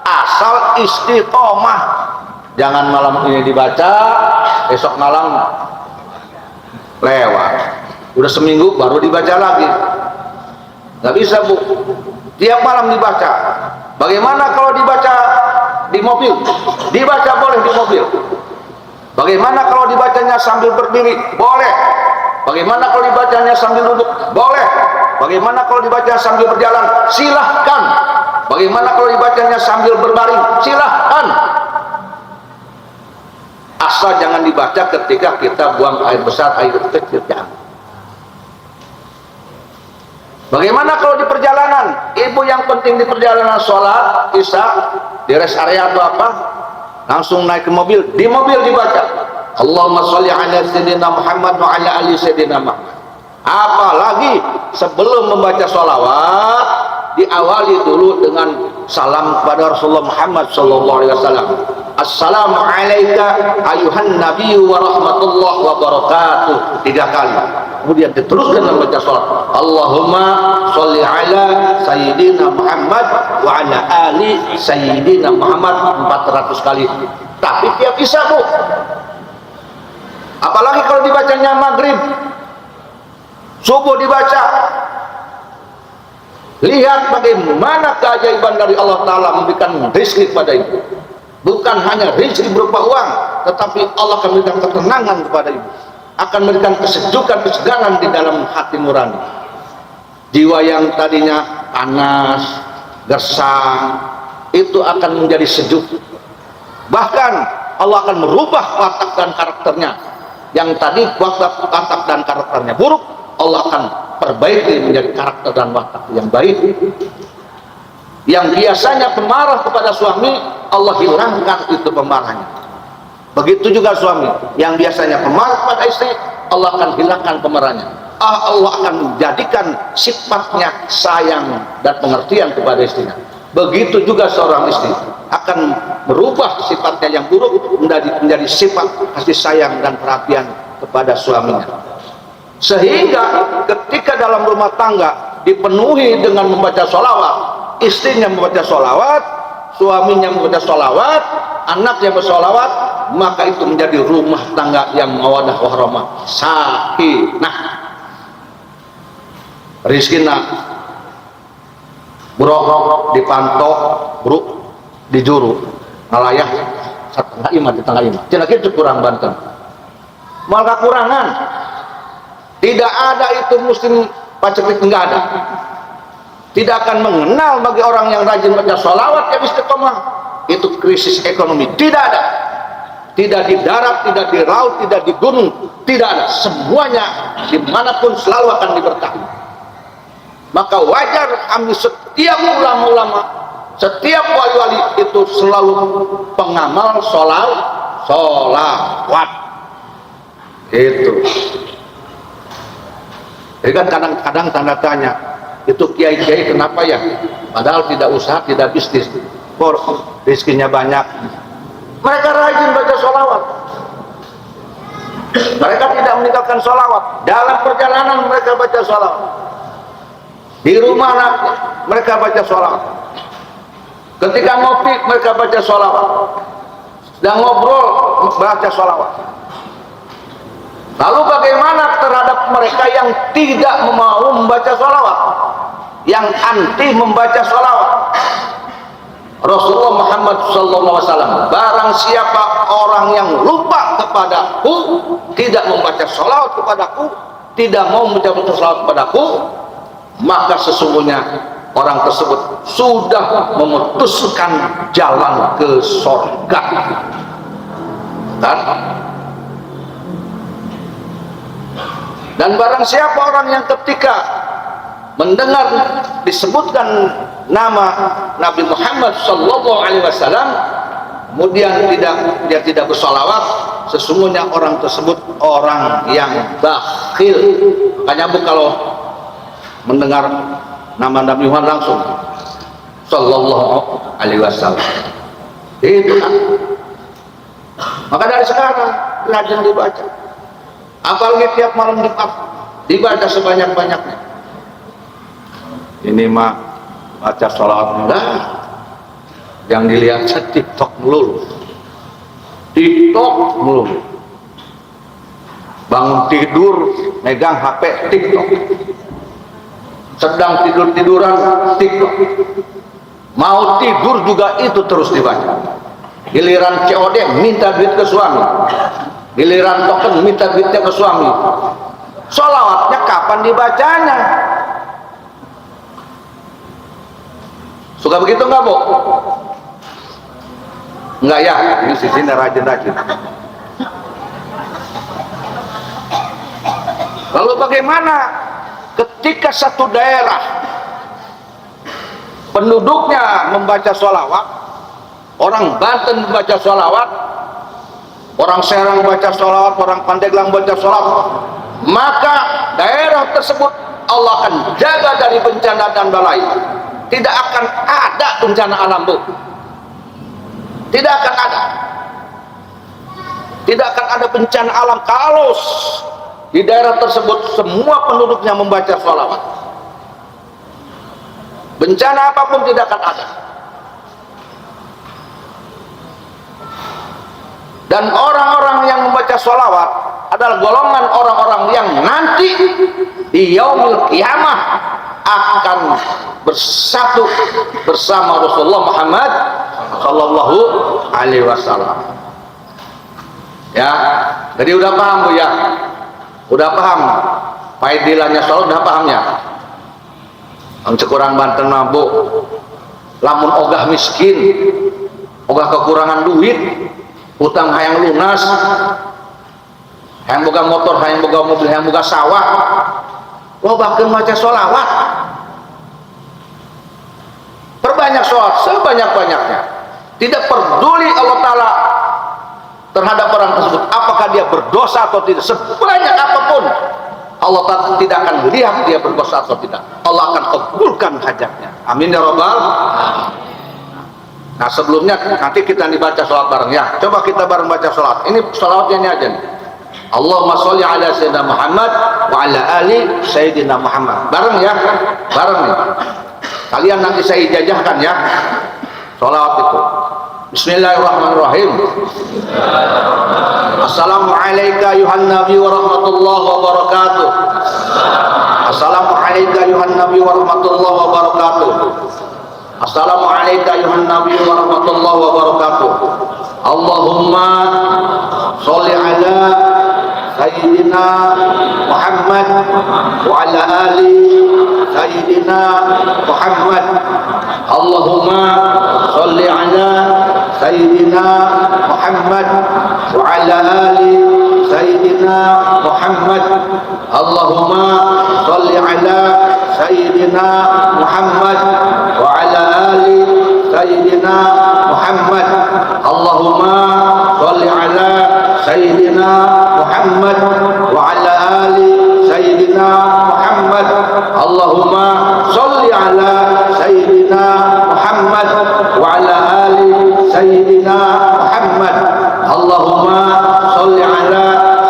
asal istiqomah. Jangan malam ini dibaca, besok malam lewat, udah seminggu baru dibaca lagi. Nggak bisa, Bu, tiap malam dibaca. Bagaimana kalau dibaca di mobil? Dibaca boleh di mobil. Bagaimana kalau dibacanya sambil berdiri? Boleh. Bagaimana kalau dibacanya sambil duduk? Boleh. Bagaimana kalau dibaca sambil berjalan? Silahkan. Bagaimana kalau dibacanya sambil berbaring? Silahkan. Asal jangan dibaca ketika kita buang air besar, air kecil. Jangan. Bagaimana kalau di perjalanan? Ibu yang penting di perjalanan sholat isya di rest area atau apa, langsung naik ke mobil, di mobil dibaca Allahumma sholli ala Sayyidina Muhammad wa ala ali Sayyidina Muhammad. Apalagi sebelum membaca sholawat diawali dulu dengan salam kepada Rasulullah Muhammad sallallahu alaihi wasallam. Assalamu alayka ayuhan nabiyyu wa rahmatullahi wa barakatuh, 3 kali. Kemudian diteruskan membaca salat Allahumma sholli ala Sayyidina Muhammad wa ala ali Sayyidina Muhammad 400 kali. Tapi tiap isya, Bu. Apalagi kalau dibacanya maghrib, subuh dibaca. Lihat bagaimana keajaiban dari Allah Ta'ala memberikan rezeki kepada ibu. Bukan hanya rezeki berupa uang, tetapi Allah akan memberikan ketenangan kepada ibu, akan memberikan kesejukan, kesegaran di dalam hati nurani. Jiwa yang tadinya panas, gersang, itu akan menjadi sejuk. Bahkan Allah akan merubah watak dan karakternya. Yang tadi watak dan karakternya buruk, Allah akan perbaiki menjadi karakter dan watak yang baik. Yang biasanya pemarah kepada suami, Allah hilangkan itu pemarahnya. Begitu juga suami yang biasanya pemarah kepada istri, Allah akan hilangkan pemarahnya. Allah akan menjadikan sifatnya sayang dan pengertian kepada istrinya. Begitu juga seorang istri akan merubah sifatnya yang buruk menjadi sifat kasih sayang dan perhatian kepada suaminya. Sehingga ketika dalam rumah tangga dipenuhi dengan membaca sholawat, istrinya membaca sholawat, suaminya membaca sholawat, anaknya bersolawat, maka itu menjadi rumah tangga yang mawadah warahmah, sakinah. Rizkina bro dipantau, bro dijuru ngalayah setengah iman di tengah iman. Cina itu kurang Banten. Malah kekurangan. Tidak ada itu muslim paceklik, enggak ada. Tidak akan mengenal bagi orang yang rajin baca sholawat yang istiqomah itu krisis ekonomi. Tidak ada. Tidak di darat, tidak di laut, tidak di gunung, tidak ada. Semuanya dimanapun selalu akan diberkahi. Maka wajar kami setiap ulama-ulama, setiap wali-wali itu selalu pengamal sholawat. Itu. Jadi kan kadang-kadang tanda tanya, itu kiai-kiai kenapa ya? Padahal tidak usaha, tidak bisnis, kok rezekinya banyak. Mereka rajin baca sholawat. Mereka tidak meninggalkan sholawat. Dalam perjalanan mereka baca sholawat. Di rumah mereka baca sholawat. Ketika ngopi mereka baca sholawat. Sedang ngobrol baca sholawat. Lalu bagaimana terhadap mereka yang tidak mau membaca sholawat, yang anti membaca sholawat? Rasulullah Muhammad SAW, barang siapa orang yang lupa kepadaku, tidak membaca sholawat kepadaku, tidak mau membaca sholawat kepadaku, maka sesungguhnya orang tersebut sudah memutuskan jalan ke surga. Dan barang siapa orang yang ketika mendengar disebutkan nama Nabi Muhammad SAW, kemudian dia tidak bersolawat, sesungguhnya orang tersebut orang yang bakhil. Makanya kalau mendengar nama Nabi Muhammad langsung Sallallahu Alaihi Wasallam, itu kan. Maka dari sekarang rajin dibaca. Apalagi tiap malam Jumat dibaca sebanyak-banyaknya. Ini mah baca sholawat enggak, yang dilihat TikTok melulu. Bangun tidur megang HP TikTok, sedang tiduran TikTok, mau tidur juga itu terus dibaca. Giliran COD minta duit ke suami, giliran token minta duitnya ke suami. Sholawatnya kapan dibacanya? Suka begitu nggak, Bu? Enggak ya, ini sini rajin-rajin. Lalu bagaimana ketika satu daerah penduduknya membaca sholawat, orang Banten membaca sholawat, orang Serang baca sholawat, orang Pandeglang baca sholawat, maka daerah tersebut Allah akan jaga dari bencana dan balai. Tidak akan ada bencana alam, Bu. Tidak akan ada. Tidak akan ada bencana alam kalau di daerah tersebut semua penduduknya membaca sholawat. Bencana apapun tidak akan ada. Dan orang-orang yang membaca sholawat adalah golongan orang-orang yang nanti di yaumil kiamah akan bersatu bersama Rasulullah Muhammad Sallallahu Alaihi Wasallam. Ya, jadi udah paham, Bu ya? Udah paham faedahnya sholat, udah paham ya? Kurang Banten mah, Bu, lamun ogah miskin, ogah kekurangan duit, utang hayang lunas, hayang boga motor, hayang boga mobil, hayang boga sawah, lo bahkan baca sholawat. Perbanyak sholat sebanyak-banyaknya. Tidak peduli Allah Ta'ala terhadap orang tersebut, apakah dia berdosa atau tidak, sebanyak apapun Allah tidak akan lihat dia berdosa atau tidak. Allah akan kabulkan hajatnya. Amin ya rabbal. Nah sebelumnya nanti kita dibaca sholat bareng ya. Coba kita bareng baca sholat. Ini sholatnya ini aja nih. Allahumma sholli ala sayyidina Muhammad wa ala ali sayyidina Muhammad. Bareng ya, bareng nih. Kalian nanti saya ijazahkan ya sholat itu. Bismillahirrahmanirrahim. Assalamualaikum ayuhan nabi wa rahmatullahi wa barakatuh. Assalamualaikum ayuhan nabi wa rahmatullahi wa barakatuh. Assalamualaikum ayuhan nabi wa rahmatullahi wa barakatuh. Allahumma sholli ala sayyidina Muhammad wa ala ali sayyidina Muhammad. Allahumma sholli ala sayyidina Muhammad wa ala ali sayyidina Muhammad. Allahumma sholli ala sayyidina Muhammad wa ala ali sayyidina Muhammad. Allahumma sholli ala sayyidina Muhammad wa ala ali sayyidina Muhammad. Allahumma sholli ala sayyidina Muhammad wa ala ali sayyidina Muhammad. Allahumma sholli ala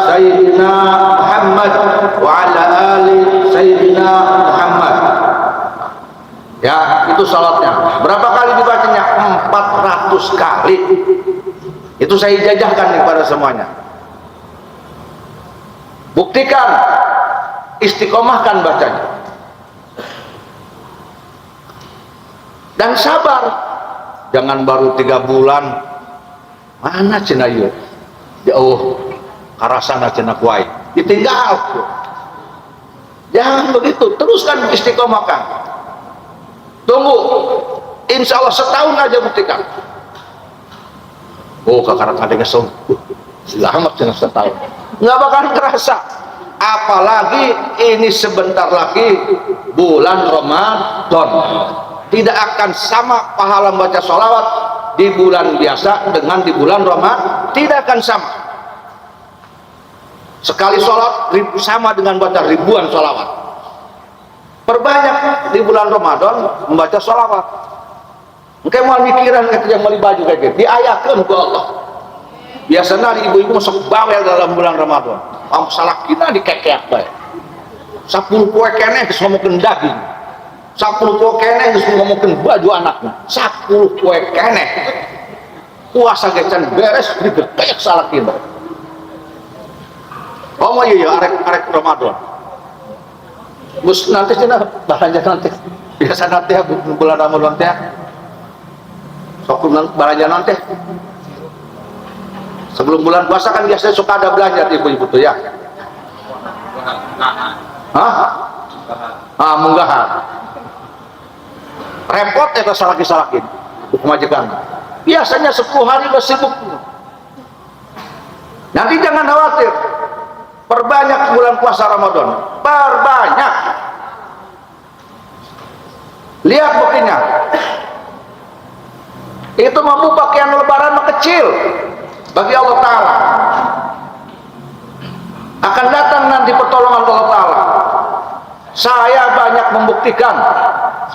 sayyidina Muhammad wa ala ali sayyidina Muhammad. Ya, itu salatnya. Berapa kali dibacanya? 400 kali. Itu saya ijazahkan kepada semuanya. Buktikan, istiqomahkan bacanya. Dan sabar. Jangan baru 3 bulan. Mana cenah ieu? Jauh karasana cenah kuai. Ditinggal. Jangan begitu, teruskan istiqomahkan. Tunggu, insya Allah setahun aja buktikan. Oh kakarat ada ngesong, selamat dengan setahun. Nggak bakal terasa. Apalagi ini sebentar lagi bulan Ramadan. Tidak akan sama pahala membaca sholawat di bulan biasa dengan di bulan Ramadan. Tidak akan sama. Sekali sholat sama dengan baca ribuan sholawat. Perbanyak di bulan Ramadan membaca sholawat. Mungkin mau mikiran yang mau baju kayak gitu, diayakan ke Allah. Biasanya ibu-ibu masuk bawel dalam bulan Ramadan. Salah kita dikekek baik. 10 poe keneh geus ngomongkeun daging. 10 poe keneh geus ngomongkeun baju anaknya. 10 poe keneh. Puasa ge can beres dikekek salah kita. Oh iya arek Ramadan. Bus nanti cina belanja nanti. Biasa nanti ya bulan Ramadan teh. Sok belanja nanti. Sebelum bulan puasa kan biasanya suka ada belanja ibu-ibu tuh ya. Hah? Munggahan. Repot eta salaki-salakin majikan. Biasanya 10 hari udah sibuk. Nanti jangan khawatir. Perbanyak bulan puasa Ramadan. Perbanyak. Lihat buktinya. Itu mampu pakaian lebaran kecil bagi Allah Ta'ala. Akan datang nanti pertolongan Allah Ta'ala. Saya banyak membuktikan.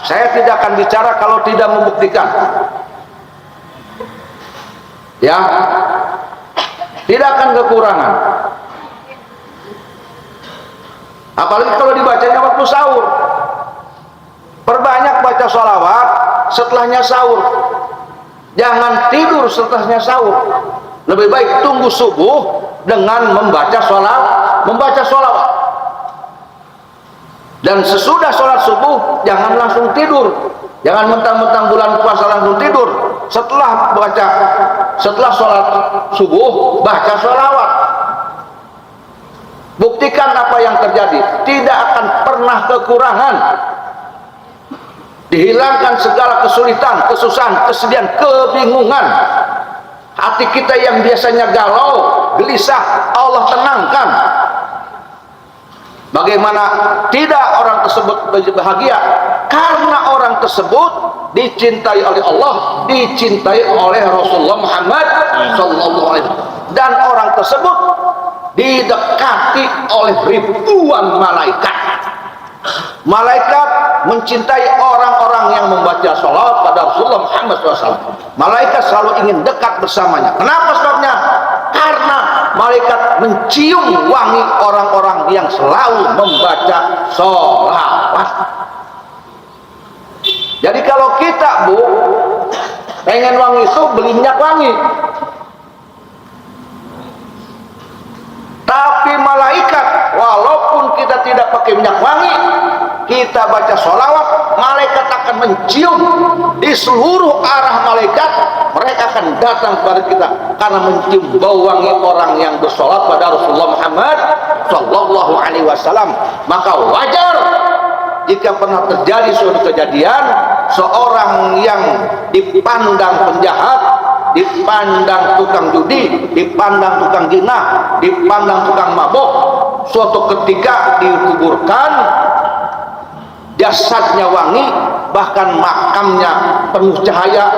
Saya tidak akan bicara kalau tidak membuktikan. Ya, tidak akan kekurangan. Apalagi kalau dibacanya waktu sahur. Perbanyak baca sholawat setelahnya sahur. Jangan tidur setelahnya sahur. Lebih baik tunggu subuh dengan membaca sholawat. Dan sesudah sholat subuh jangan langsung tidur. Jangan mentang-mentang bulan puasa langsung tidur. Setelah sholat subuh baca sholawat. Buktikan apa yang terjadi. Tidak akan pernah kekurangan. Dihilangkan segala kesulitan, kesusahan, kesedihan, kebingungan. Hati kita yang biasanya galau, gelisah, Allah tenangkan. Bagaimana tidak orang tersebut bahagia? Karena orang tersebut dicintai oleh Allah, dicintai oleh Rasulullah Muhammad sallallahu alaihi wasallam. Dan orang tersebut didekati oleh ribuan malaikat. Malaikat mencintai orang-orang yang membaca sholawat pada Rasulullah Muhammad SAW. Malaikat selalu ingin dekat bersamanya. Kenapa sebabnya? Karena malaikat mencium wangi orang-orang yang selalu membaca sholawat. Jadi kalau kita, Bu, pengen wangi itu beli minyak wangi. Tapi malaikat, walaupun kita tidak pakai minyak wangi, kita baca sholawat, malaikat akan mencium di seluruh arah malaikat. Mereka akan datang kepada kita karena mencium bau wangi orang yang bersolat pada Rasulullah Muhammad Sallallahu Alaihi Wasallam. Maka wajar jika pernah terjadi suatu kejadian, seorang yang dipandang penjahat, dipandang tukang judi, dipandang tukang zina, dipandang tukang mabuk, suatu ketika dikuburkan, jasadnya wangi, bahkan makamnya penuh cahaya.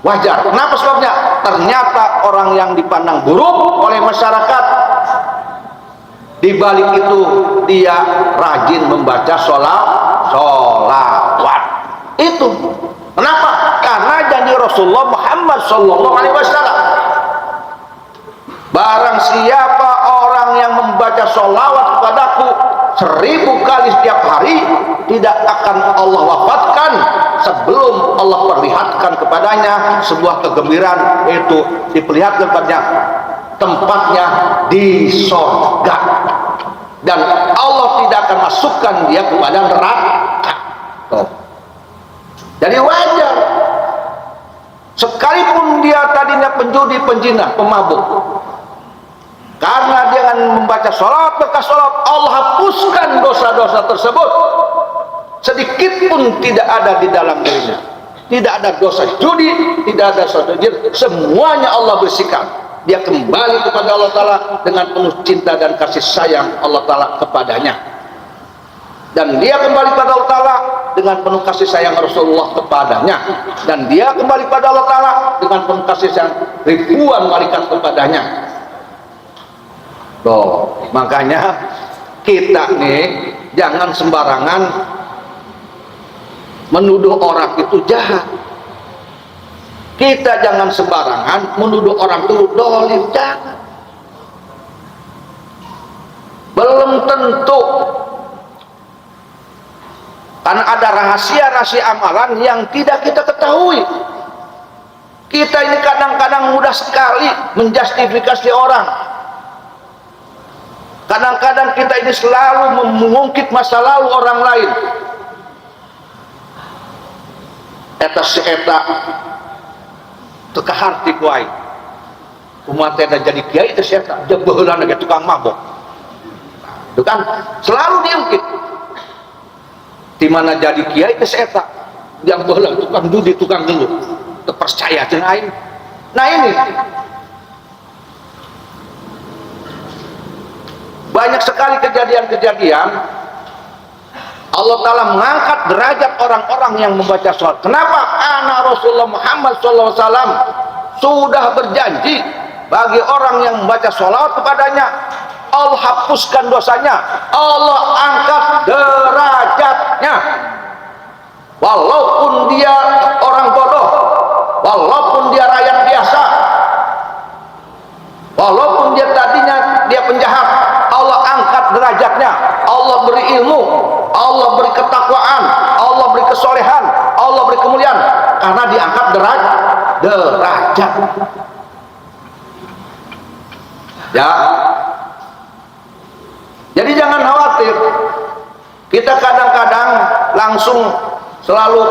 Wajar. Kenapa sebabnya? Ternyata orang yang dipandang buruk oleh masyarakat, di balik itu dia rajin membaca sholawat. Itu kenapa? Karena janji Rasulullah Muhammad Sallallahu Alaihi Wasallam, barang siapa orang yang membaca sholawat kepadaku 1000 kali setiap hari, tidak akan Allah wafatkan sebelum Allah perlihatkan kepadanya sebuah kegembiraan, yaitu diperlihatkan kepadanya tempatnya di surga, dan Allah tidak akan masukkan dia kepada neraka. Jadi wajar, sekalipun dia tadinya penjudi, penjina, pemabuk, karena dia akan membaca sholat, bekas sholat, Allah hapuskan dosa-dosa tersebut. Sedikit pun tidak ada di dalam dirinya. Tidak ada dosa judi, tidak ada dosa jin, semuanya Allah bersihkan. Dia kembali kepada Allah Ta'ala dengan penuh cinta dan kasih sayang Allah Ta'ala kepadanya. Dan dia kembali kepada Allah Ta'ala dengan penuh kasih sayang Rasulullah kepadanya. Dan dia kembali kepada Allah Ta'ala dengan penuh kasih sayang ribuan malaikat kepadanya. Tuh, makanya kita nih jangan sembarangan menuduh orang itu jahat. Kita jangan sembarangan menuduh orang itu dolim, jangan. Belum tentu, karena ada rahasia-rahasia amalan yang tidak kita ketahui. Kita ini kadang-kadang mudah sekali menjustifikasi orang. Kadang-kadang kita ini selalu mengungkit masa lalu orang lain. Eta si eta teka harti kuai umat eta jadi kiai itu si eta jebeulan lagi tukang mabok. Itu kan selalu diungkit. Di mana jadi kiai itu si eta yang beulan tukang judi, tukang gelut, terpercaya jeung aing. Nah ini banyak sekali kejadian-kejadian Allah Ta'ala mengangkat derajat orang-orang yang membaca sholat. Kenapa? Karena Rasulullah Muhammad SAW sudah berjanji bagi orang yang membaca sholat kepadanya, Allah hapuskan dosanya, Allah angkat derajatnya. Walaupun dia orang bodoh, walaupun dia rakyat biasa, walaupun dia tadinya dia penjahat, Allah angkat derajatnya. Allah beri ilmu, Allah beri ketakwaan, Allah beri kesolehan, Allah beri kemuliaan, karena diangkat derajat. Ya, jadi jangan khawatir. Kita kadang-kadang langsung selalu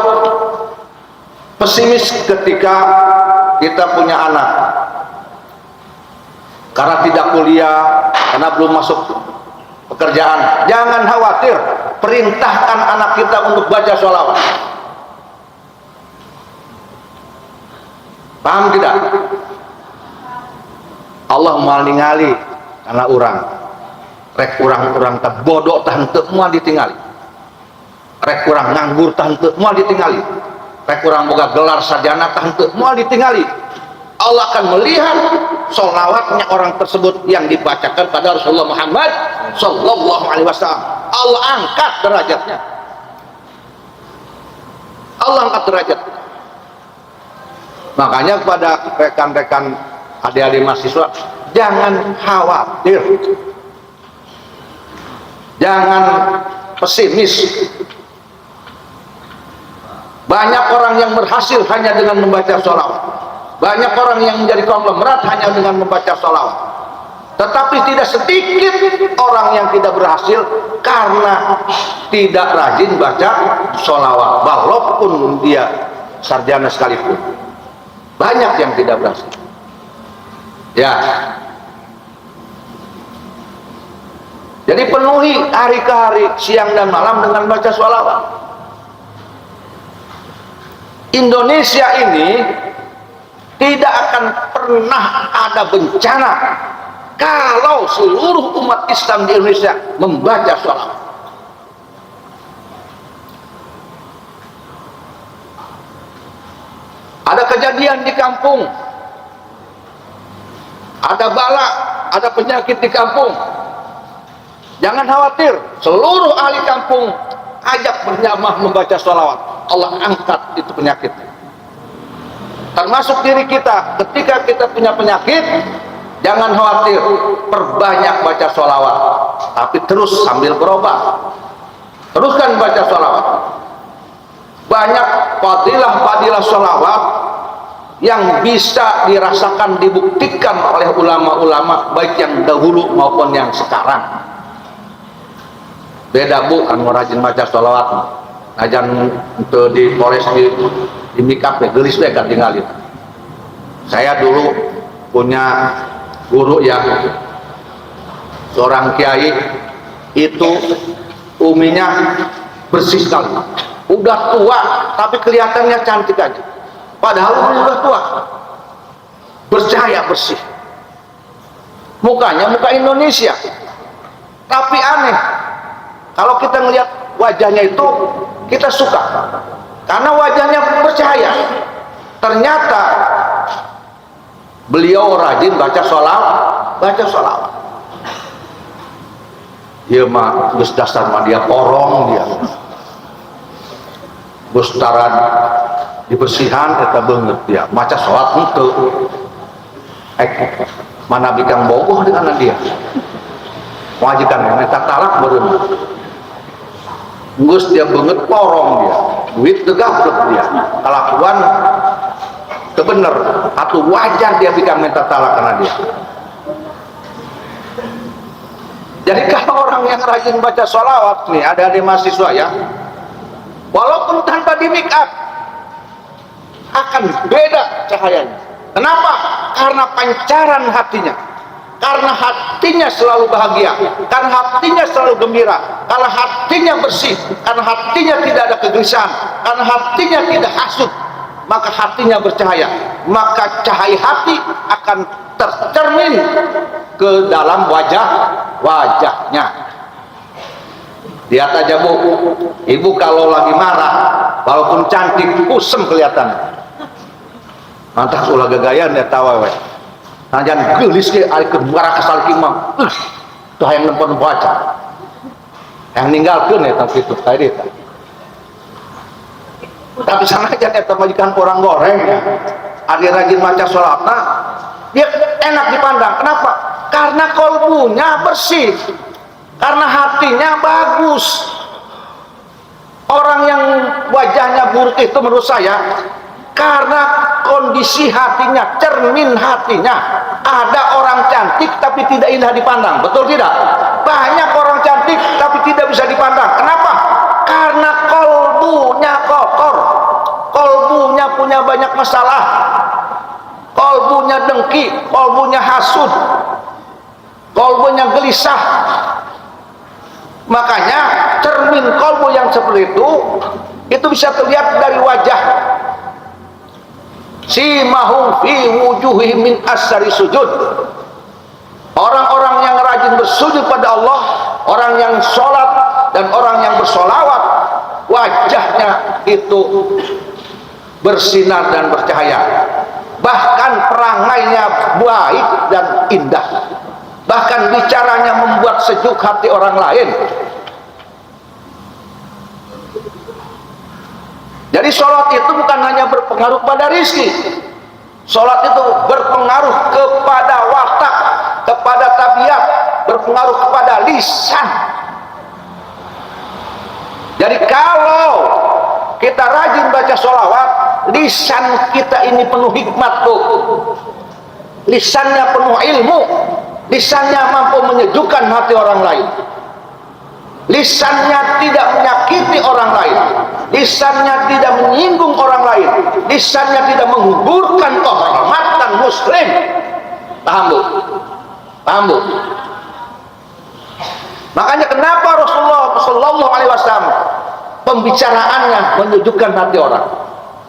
pesimis ketika kita punya anak, karena tidak kuliah, karena belum masuk pekerjaan. Jangan khawatir, perintahkan anak kita untuk baca sholawat. Paham tidak? Allah mal ningali karena orang rek urang teh bodoh tah henteu moal ditingali, rek urang nganggur tah henteu moal ditingali, rek urang boga gelar sarjana tah henteu moal ditingali. Allah akan melihat sholawatnya orang tersebut yang dibacakan pada Rasulullah Muhammad Sallallahu Alaihi Wasallam. Allah angkat derajatnya. Allah angkat derajat. Makanya kepada rekan-rekan adik-adik mahasiswa, jangan khawatir, jangan pesimis. Banyak orang yang berhasil hanya dengan membaca sholawat. Banyak orang yang menjadi konglomerat hanya dengan membaca sholawat. Tetapi tidak sedikit orang yang tidak berhasil karena tidak rajin baca sholawat, walaupun dia sarjana sekalipun. Banyak yang tidak berhasil. Ya. Jadi penuhi hari ke hari, siang dan malam dengan baca sholawat. Indonesia ini tidak akan pernah ada bencana kalau seluruh umat Islam di Indonesia membaca sholawat. Ada kejadian di kampung, ada bala, ada penyakit di kampung. Jangan khawatir, seluruh ahli kampung ajak berjamaah membaca sholawat. Allah angkat itu penyakit. Termasuk diri kita, ketika kita punya penyakit, jangan khawatir, perbanyak baca sholawat, tapi terus sambil berobat. Teruskan baca sholawat. Banyak fadilah-fadilah sholawat yang bisa dirasakan, dibuktikan oleh ulama-ulama baik yang dahulu maupun yang sekarang. Beda bu, anu rajin baca sholawat ajan untuk di Polres di mikap ya, gelis deh kan tinggalin. Saya dulu punya guru yang seorang kiai, itu uminya bersih sekali, udah tua tapi kelihatannya cantik aja, padahal uminya udah tua, bercahaya bersih, mukanya muka Indonesia. Tapi aneh, kalau kita ngelihat wajahnya itu kita suka karena wajahnya bercahaya. Ternyata beliau rajin baca sholawat. Dia mah geus dasar mah dia porong dia. Geus taran dibersihan eta beungeut dia. Maca sholat henteu. Mana bikang bogoh dengan dia. Wajikan minta talak beureum. Geus dia beungeut porong dia. Duit tegablek dia. Kalakuan teu bener. Atuh wajar dia bikang minta talak karena dia. Jadi kalau orang yang rajin baca sholawat nih, ada di mahasiswa ya, walaupun tanpa di make up, akan beda cahayanya. Kenapa? Karena pancaran hatinya. Karena hatinya selalu bahagia, karena hatinya selalu gembira, karena hatinya bersih, karena hatinya tidak ada kegelisahan, karena hatinya tidak hasut, maka hatinya bercahaya. Maka cahaya hati akan tercermin ke dalam wajahnya. Lihat aja bu, ibu kalau lagi marah, walaupun cantik, kusem kelihatan. Mantap ulah gagayan ya tawa we. Najan gelis ke ari marah kesal kimah. Tuh hayang nempon baca. Yang ninggalkeun eta kitu tadi eta. Tapi sanajan eta majikan orang goreng ya. Ari rajin maca salatna, dia enak dipandang. Kenapa? Karena kolbunya bersih, karena hatinya bagus. Orang yang wajahnya buruk itu menurut saya karena kondisi hatinya, cermin hatinya. Ada orang cantik tapi tidak indah dipandang, betul tidak? Banyak orang cantik tapi tidak bisa dipandang. Kenapa? Karena kolbunya kotor, kolbunya punya banyak masalah, kolbunya dengki, kolbunya hasud, kolbunya gelisah. Makanya cermin kolbu yang seperti itu bisa terlihat dari wajah. Simahum fi wujuhihim min asari sujud. Orang-orang yang rajin bersujud pada Allah, orang yang sholat dan orang yang bersolawat, wajahnya itu bersinar dan bercahaya. Bahkan perangainya baik dan indah. Bahkan bicaranya membuat sejuk hati orang lain. Jadi sholat itu bukan hanya berpengaruh pada rizki. Sholat itu berpengaruh kepada watak, kepada tabiat, berpengaruh kepada lisan. Jadi kalau kita rajin baca sholawat, lisan kita ini penuh hikmat, Bu. Lisannya penuh ilmu, lisannya mampu menyejukkan hati orang lain, lisannya tidak menyakiti orang lain, lisannya tidak menyinggung orang lain, lisannya tidak menggugurkan kehormatan muslim. Paham, Bu? Paham, Bu? Makanya kenapa Rasulullah Shallallahu Alaihi Wasallam pembicaraannya menyejukkan hati orang.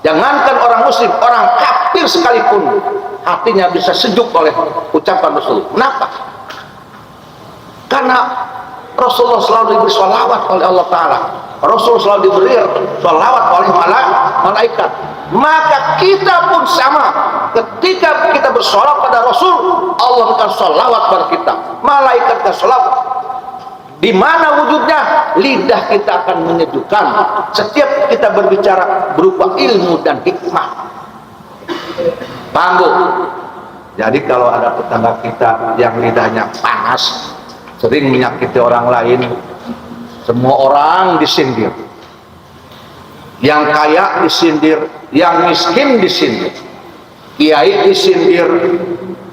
Jangankan orang muslim, orang kafir sekalipun hatinya bisa sejuk oleh ucapan Rasul. Kenapa? Karena Rasulullah selalu diberi sholawat oleh Allah Ta'ala. Rasul selalu diberi sholawat oleh malaikat. Maka kita pun sama. Ketika kita bersolawat pada Rasul, Allah berikan sholawat pada kita. Malaikat berikan sholawat. Di mana wujudnya? Lidah kita akan menyejukkan setiap kita berbicara berupa ilmu dan hikmah. Paham, Bu? Jadi kalau ada tetangga kita yang lidahnya panas, sering menyakiti orang lain, semua orang disindir. Yang kaya disindir, yang miskin disindir, kiai disindir,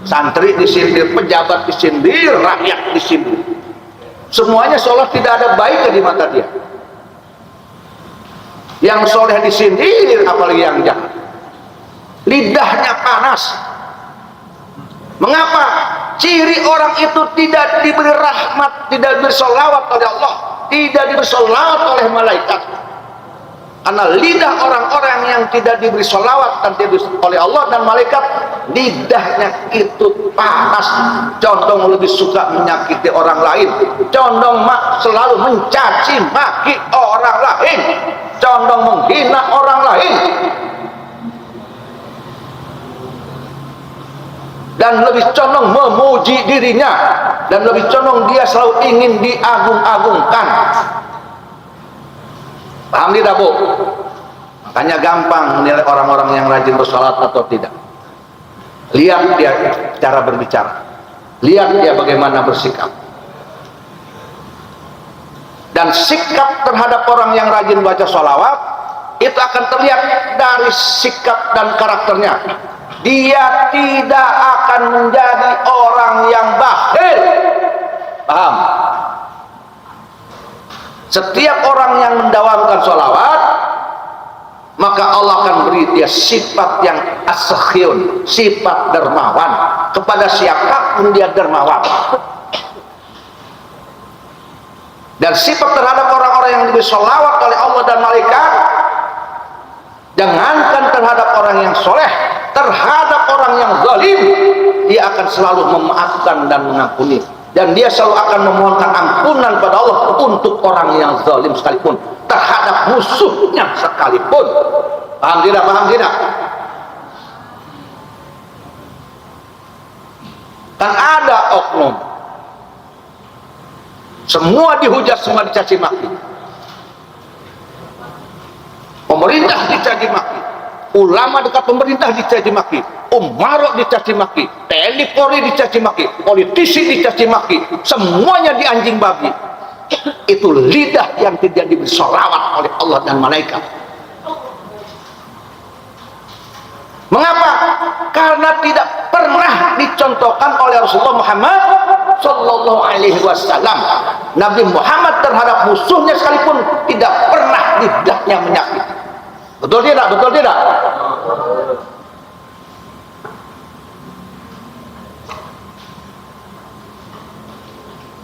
santri disindir, pejabat disindir, rakyat disindir. Semuanya seolah tidak ada baiknya di mata dia. Yang soleh disindir, apalagi yang jahat. Lidahnya panas. Mengapa? Ciri orang itu tidak diberi rahmat, tidak diberi sholawat oleh Allah, tidak diberi sholawat oleh malaikat. Karena lidah orang-orang yang tidak diberi sholawat dan tidak diberi oleh Allah dan malaikat, lidahnya itu panas, condong lebih suka menyakiti orang lain, condong selalu mencaci maki orang lain, condong menghina orang lain, dan lebih condong memuji dirinya, dan lebih condong dia selalu ingin diagung-agungkan. Paham tidak, Bu? Makanya gampang menilai orang-orang yang rajin bersalat atau tidak. Lihat dia cara berbicara, lihat dia bagaimana bersikap. Dan sikap terhadap orang yang rajin baca sholawat itu akan terlihat dari sikap dan karakternya. Dia tidak akan menjadi orang yang bakhil. Paham? Setiap orang yang mendawamkan sholawat, maka Allah akan beri dia sifat yang as-sakhiyun, sifat dermawan. Kepada siapapun dia dermawan. Dan sifat terhadap orang-orang yang diberi sholawat oleh Allah dan malaikat, jangankan terhadap orang yang soleh, terhadap orang yang zalim, dia akan selalu memaafkan dan mengampuni. Dan dia selalu akan memohonkan ampunan pada Allah untuk orang yang zalim sekalipun, terhadap musuhnya sekalipun. Paham tidak? Paham tidak? Kan ada oknum, semua dihujat, semua dicaci maki. Pemerintah dicaci maki, ulama dekat pemerintah dicaci maki, umarok dicaci maki, TNI Polri dicaci maki, politisi dicaci maki, semuanya dianjing babi. Itu lidah yang tidak diberi sholawat oleh Allah dan malaikat. Mengapa? Karena tidak pernah dicontohkan oleh Rasulullah Muhammad Sallallahu Alaihi Wasallam. Nabi Muhammad terhadap musuhnya sekalipun tidak pernah lidahnya menyakiti. Betul tidak? Betul tidak?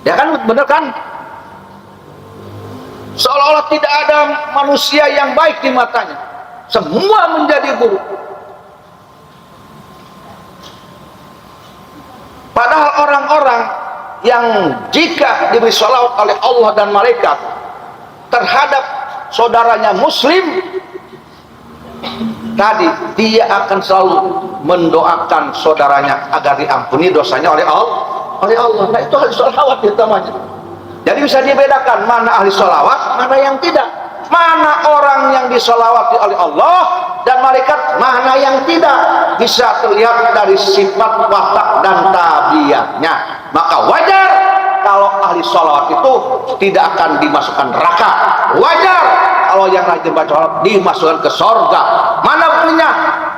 Ya kan, benar kan? Seolah-olah tidak ada manusia yang baik di matanya, semua menjadi buruk. Padahal orang-orang yang jika diberi sholawat oleh Allah dan malaikat terhadap saudaranya muslim, tadi dia akan selalu mendoakan saudaranya agar diampuni dosanya oleh Allah. Nah itu ahli sholawat itu namanya. Jadi bisa dibedakan mana ahli sholawat, mana yang tidak. Mana orang yang disolawati oleh Allah dan malaikat, mana yang tidak. Bisa terlihat dari sifat, watak, dan tabiatnya. Maka wajar kalau ahli sholawat itu tidak akan dimasukkan neraka. Wajar kalau yang rajin baca sholawat dimasukkan ke sorga. Mana punya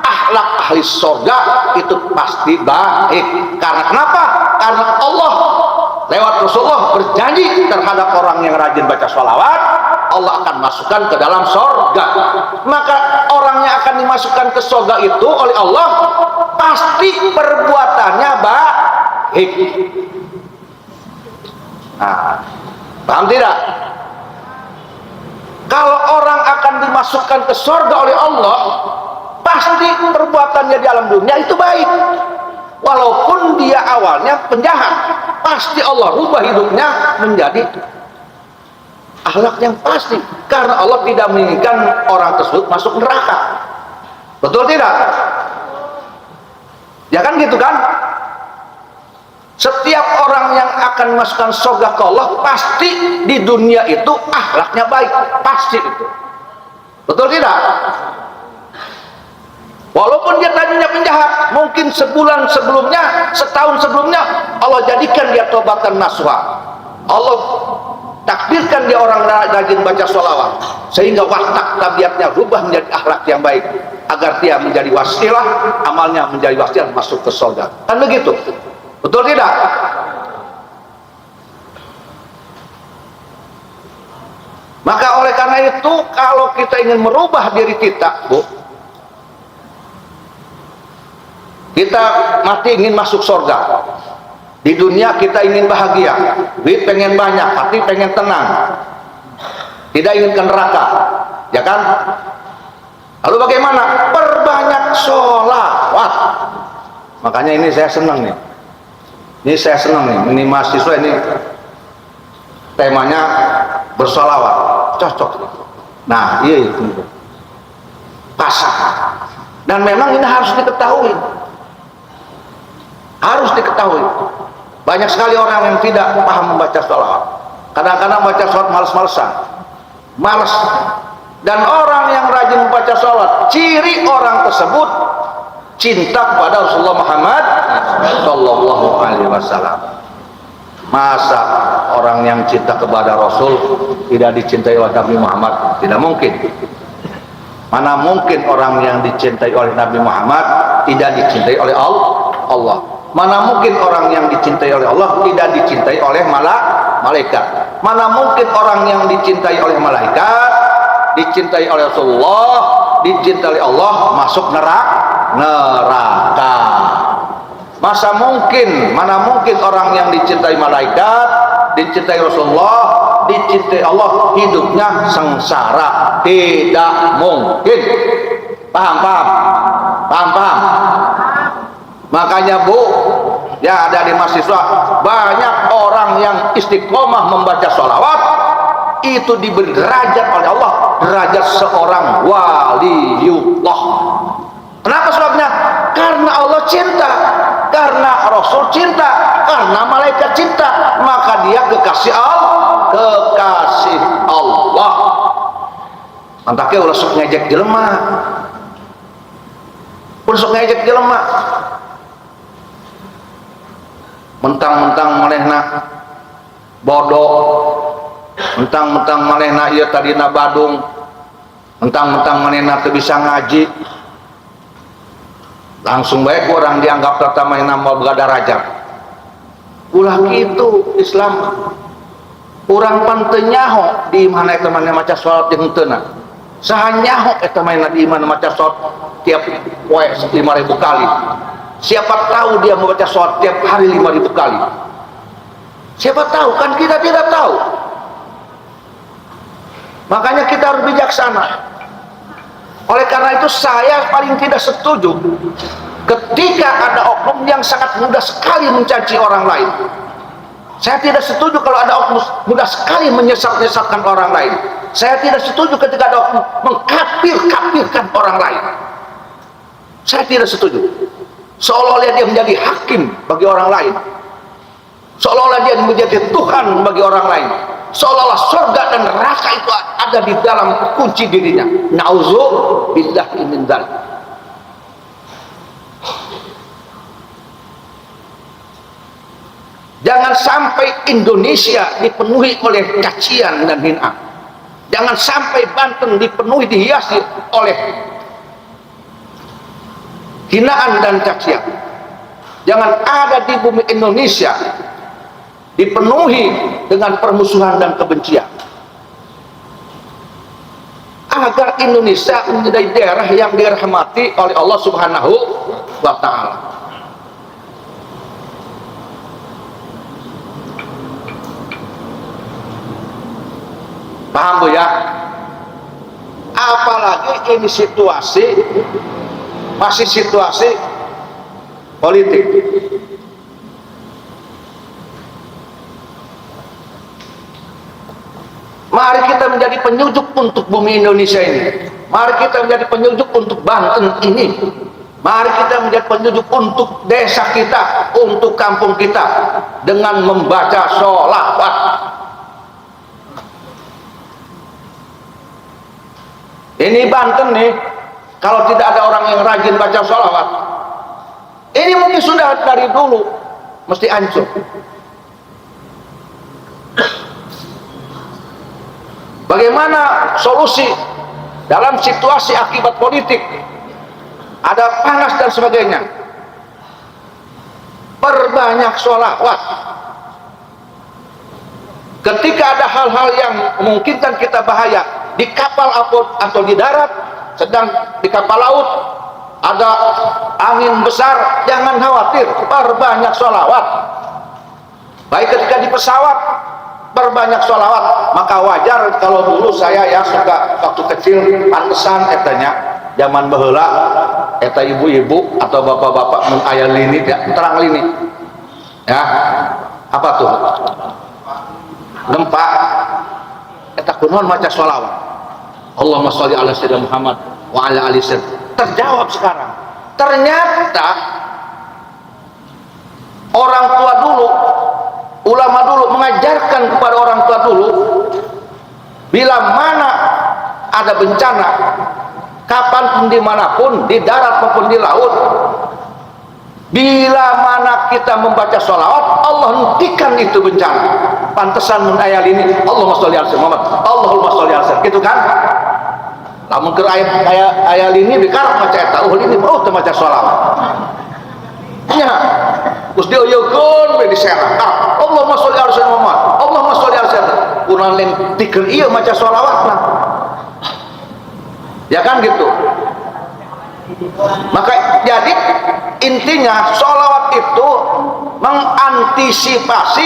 akhlak ahli sorga itu pasti baik. Karena kenapa? Karena Allah lewat Rasulullah berjanji terhadap orang yang rajin baca sholawat, Allah akan masukkan ke dalam sorga. Maka orang yang akan dimasukkan ke sorga itu oleh Allah pasti perbuatannya baik. Nah, paham tidak? Kalau orang akan dimasukkan ke sorga oleh Allah, pasti perbuatannya di alam dunia itu baik. Walaupun dia awalnya penjahat, pasti Allah rubah hidupnya menjadi akhlak yang pasti. Karena Allah tidak menginginkan orang tersebut masuk neraka. Betul tidak? Ya kan gitu kan? Setiap orang yang akan masukkan surga ke Allah pasti di dunia itu akhlaknya baik, pasti itu. Betul tidak? Walaupun dia tadinya penjahat, mungkin sebulan sebelumnya, setahun sebelumnya Allah jadikan dia tobatan nasuha. Allah takdirkan dia orang rajin baca sholawat, sehingga watak tabiatnya rubah menjadi akhlak yang baik, agar dia menjadi wasilah, amalnya menjadi wasilah masuk ke surga. Kan begitu? Betul tidak? Maka oleh karena itu, kalau kita ingin merubah diri kita, Bu, kita mati ingin masuk surga. Di dunia kita ingin bahagia, duit pengen banyak, hati pengen tenang, tidak ingin ke neraka, ya kan? Lalu bagaimana? Perbanyak sholawat. Makanya ini saya senang nih. Ini saya senang nih, ini mahasiswa ini temanya bersolawat, cocok. Nah, iya itu pas. Dan memang ini harus diketahui. Harus diketahui. Banyak sekali orang yang tidak paham membaca sholawat. Kadang-kadang baca sholawat males-malesan, malas. Dan orang yang rajin membaca sholawat, ciri orang tersebut cinta kepada Rasulullah Muhammad Sallallahu Alaihi Wasallam. Masa orang yang cinta kepada Rasul tidak dicintai oleh Nabi Muhammad? Tidak mungkin. Mana mungkin orang yang dicintai oleh Nabi Muhammad tidak dicintai oleh Allah? Mana mungkin orang yang dicintai oleh Allah tidak dicintai oleh malaikat? Mana mungkin orang yang dicintai oleh malaikat, dicintai oleh Rasulullah, dicintai oleh Allah masuk neraka? Masa mungkin? Mana mungkin orang yang dicintai malaikat, dicintai Rasulullah, dicintai Allah hidupnya sengsara? Tidak mungkin. Paham? Makanya Bu, ya ada di mahasiswa banyak orang yang istiqomah membaca sholawat, itu diberi derajat oleh Allah, derajat seorang waliullah. Kenapa sebabnya? Karena Allah cinta, karena Rasul cinta, karena malaikat cinta, maka dia kekasih Allah. Antaknya ulah sok ngejek jelema, mentang-mentang manehna bodoh, mentang-mentang manehna ieu tadina badung, mentang-mentang manehna teu bisa ngaji, langsung baik orang dianggap pertama yang nama boga darajat. Ulah kitu Islam. Urang pan teu nyaho di mana eta maneh maca salat jeung heuteuna. Saha nyaho eta maneh di mana maca salat tiap poe 5.000 kali. Siapa tahu dia membaca sholat tiap hari 5.000 kali? Siapa tahu? Kan kita tidak tahu. Makanya kita harus bijaksana. Oleh karena itu saya paling tidak setuju ketika ada oknum yang sangat mudah sekali mencaci orang lain. Saya tidak setuju kalau ada oknum mudah sekali menyesat-nyesatkan orang lain. Saya tidak setuju ketika ada oknum mengkafir-kafirkan orang lain. Saya tidak setuju. Seolah-olah dia menjadi hakim bagi orang lain, seolah-olah dia menjadi Tuhan bagi orang lain, seolah-olah surga dan neraka itu ada di dalam kunci dirinya. Nauzubillahi min dzalik. Jangan sampai Indonesia dipenuhi oleh cacian dan hinaan. Jangan sampai Banten dipenuhi, dihiasi oleh hinaan dan cacian. Jangan ada di bumi Indonesia dipenuhi dengan permusuhan dan kebencian. Agar Indonesia menjadi daerah yang dirahmati oleh Allah Subhanahu wa Ta'ala. Paham Bu ya? Apalagi ini masih situasi politik. Mari kita menjadi penyejuk untuk bumi Indonesia ini. Mari kita menjadi penyejuk untuk Banten ini. Mari kita menjadi penyejuk untuk desa kita, untuk kampung kita, dengan membaca sholawat. Ini Banten nih, kalau tidak ada orang yang rajin baca sholawat, ini mungkin sudah dari dulu mesti hancur. Bagaimana solusi dalam situasi akibat politik, ada panas dan sebagainya? Perbanyak sholawat. Ketika ada hal-hal yang memungkinkan kita bahaya, di kapal atau di darat, sedang di kapal laut ada angin besar, jangan khawatir, perbanyak sholawat. Baik ketika di pesawat, perbanyak sholawat. Maka wajar kalau dulu saya ya suka waktu kecil pantesan etanya zaman baheula eta ibu-ibu atau bapak-bapak mun aya lini terang lini ya apa tuh gempa eta kunaon maca sholawat. Allahumma sholli ala sayyidina Muhammad wa ala ali sayyidina. Terjawab sekarang. Ternyata orang tua dulu, ulama dulu mengajarkan kepada orang tua dulu, bila mana ada bencana, kapanpun dimanapun, di darat maupun di laut, bila mana kita membaca sholawat, Allah hentikan itu bencana. Pantesan mun aya ini, Allahumma sholli ala Muhammad, Allahumma sholli ala, gitu kan? Lamun keur aya ini bikarep maca eta, ini teu maca sholawat. Nya, geus dioyekeun we disera. Allahumma sholli ala Muhammad, Allahumma sholli ala sayyidina. Urang lain tikeun ieu maca sholawatna. Ya kan gitu. Maka jadi intinya sholawat itu mengantisipasi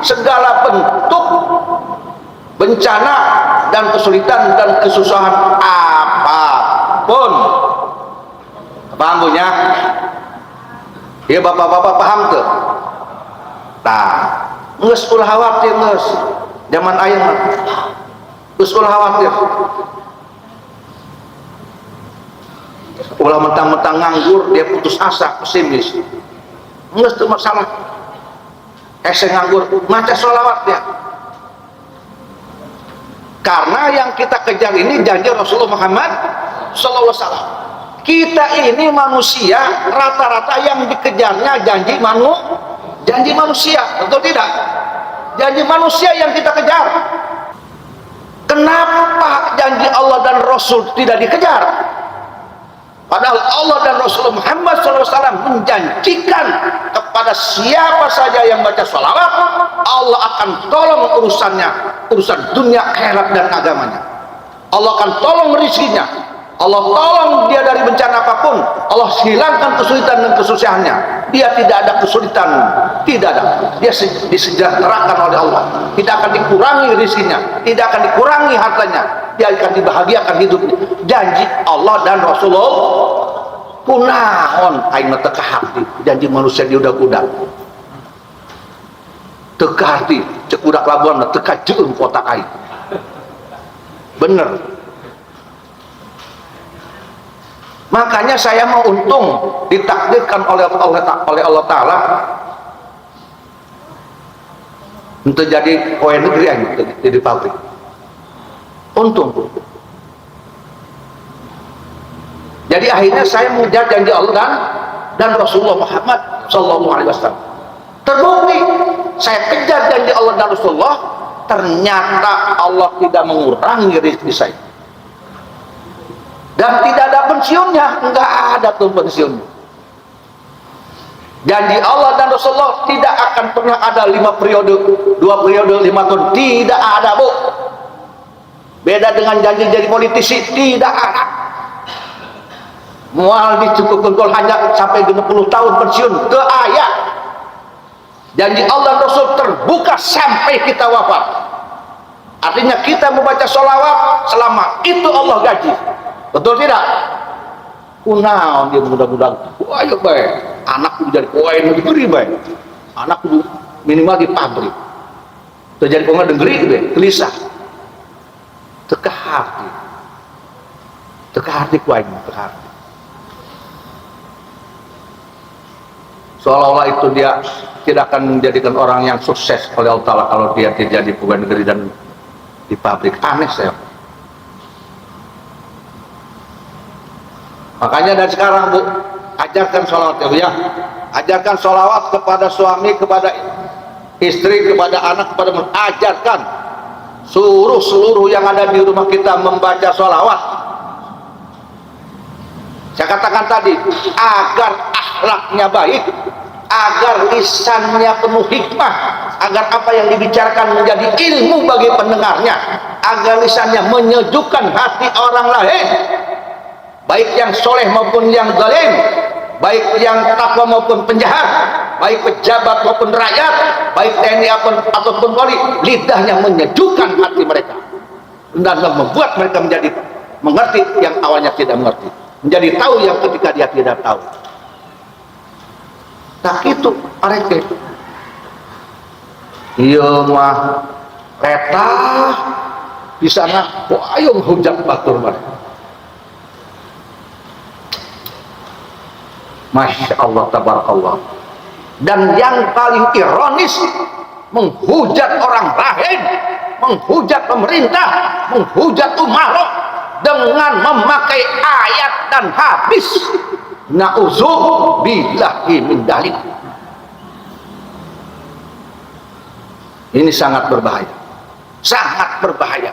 segala bentuk bencana dan kesulitan dan kesusahan apapun. Paham Bu nya? Ya bapak-bapak paham tuh. Nah, geus ulah khawatir geus. Zaman ayeuna geus ulah khawatir. Ulah mentang-mentang nganggur dia putus asa, pesimis. Geus teu masalah. Ese nganggur, maca sholawat dia. Karena yang kita kejar ini janji Rasulullah Muhammad sallallahu alaihi wasallam. Kita ini manusia, rata-rata yang dikejarnya janji manusia, betul tidak? Janji manusia yang kita kejar. Kenapa janji Allah dan Rasul tidak dikejar? Padahal Allah dan Rasulullah Muhammad SAW menjanjikan kepada siapa saja yang baca sholawat, Allah akan tolong urusannya, urusan dunia, akhirat dan agamanya. Allah akan tolong rezekinya, Allah tolong dia dari bencana apapun, Allah hilangkan kesulitan dan kesusahannya. Dia tidak ada kesulitan, tidak ada. Dia disejahterakan oleh Allah, tidak akan dikurangi rezekinya, tidak akan dikurangi hartanya, dia akan dibahagiakan hidupnya. Janji Allah dan Rasulullah kunaon aing mah teu kahati, janji manusia di udak-udak teu kahati, cek udak labuan teu kajeun kotak aing. Bener. Makanya saya mau untung ditakdirkan oleh Allah Ta'ala untuk jadi pegawai negeri aja, jadi pabrik. Untung. Jadi akhirnya saya mengejar janji Allah dan Rasulullah Muhammad SAW. Terbukti saya kejar janji Allah dan Rasulullah, ternyata Allah tidak mengurangi rezeki saya. Dan tidak ada pensiunnya, enggak ada tuh pensiunnya. Janji Allah dan Rasulullah tidak akan pernah ada 5 periode, 2 periode, 5 tahun, tidak ada, Bu. Beda dengan janji jadi politisi, tidak ada. Mual dicukupkan hanya sampai 60 tahun pensiun, ke ayat. Janji Allah dan Rasul terbuka sampai kita wafat. Artinya kita membaca sholawat selama itu Allah gaji. Betul tidak? Kunaon dia mudah-mudahan. Wah, ayo baik. Anak kudu jadi pegawai negeri baik. Anak kudu minimal di pabrik. Terjadi pegawai negeri baik, gelisah. Teka hati. Teka hati kuain, teka hati. Seolah-olah itu dia tidak akan menjadikan orang yang sukses oleh Allah Ta'ala kalau dia tidak jadi pegawai negeri dan di pabrik. Aneh saya. Makanya dari sekarang, Bu, ajarkan sholawat ya. Ajarkan sholawat kepada suami, kepada istri, kepada anak, kepada ajarkan. Suruh seluruh yang ada di rumah kita membaca sholawat. Saya katakan tadi, agar akhlaknya baik, agar lisannya penuh hikmah, agar apa yang dibicarakan menjadi ilmu bagi pendengarnya, agar lisannya menyejukkan hati orang lain, baik yang soleh maupun yang zalim, baik yang takwa maupun penjahat, baik pejabat maupun rakyat, baik TNI ataupun Polri, lidahnya menyejukkan hati mereka dan membuat mereka menjadi mengerti yang awalnya tidak mengerti, menjadi tahu yang ketika dia tidak tahu. Nah itu mereka iya mah reta di sana payung hujat batur mereka. Masya Allah, tabarakallah. Dan yang paling ironis, menghujat orang lain, menghujat pemerintah, menghujat umarok dengan memakai ayat dan hadis. Na'udzubillahi min dzalik. Ini sangat berbahaya, sangat berbahaya.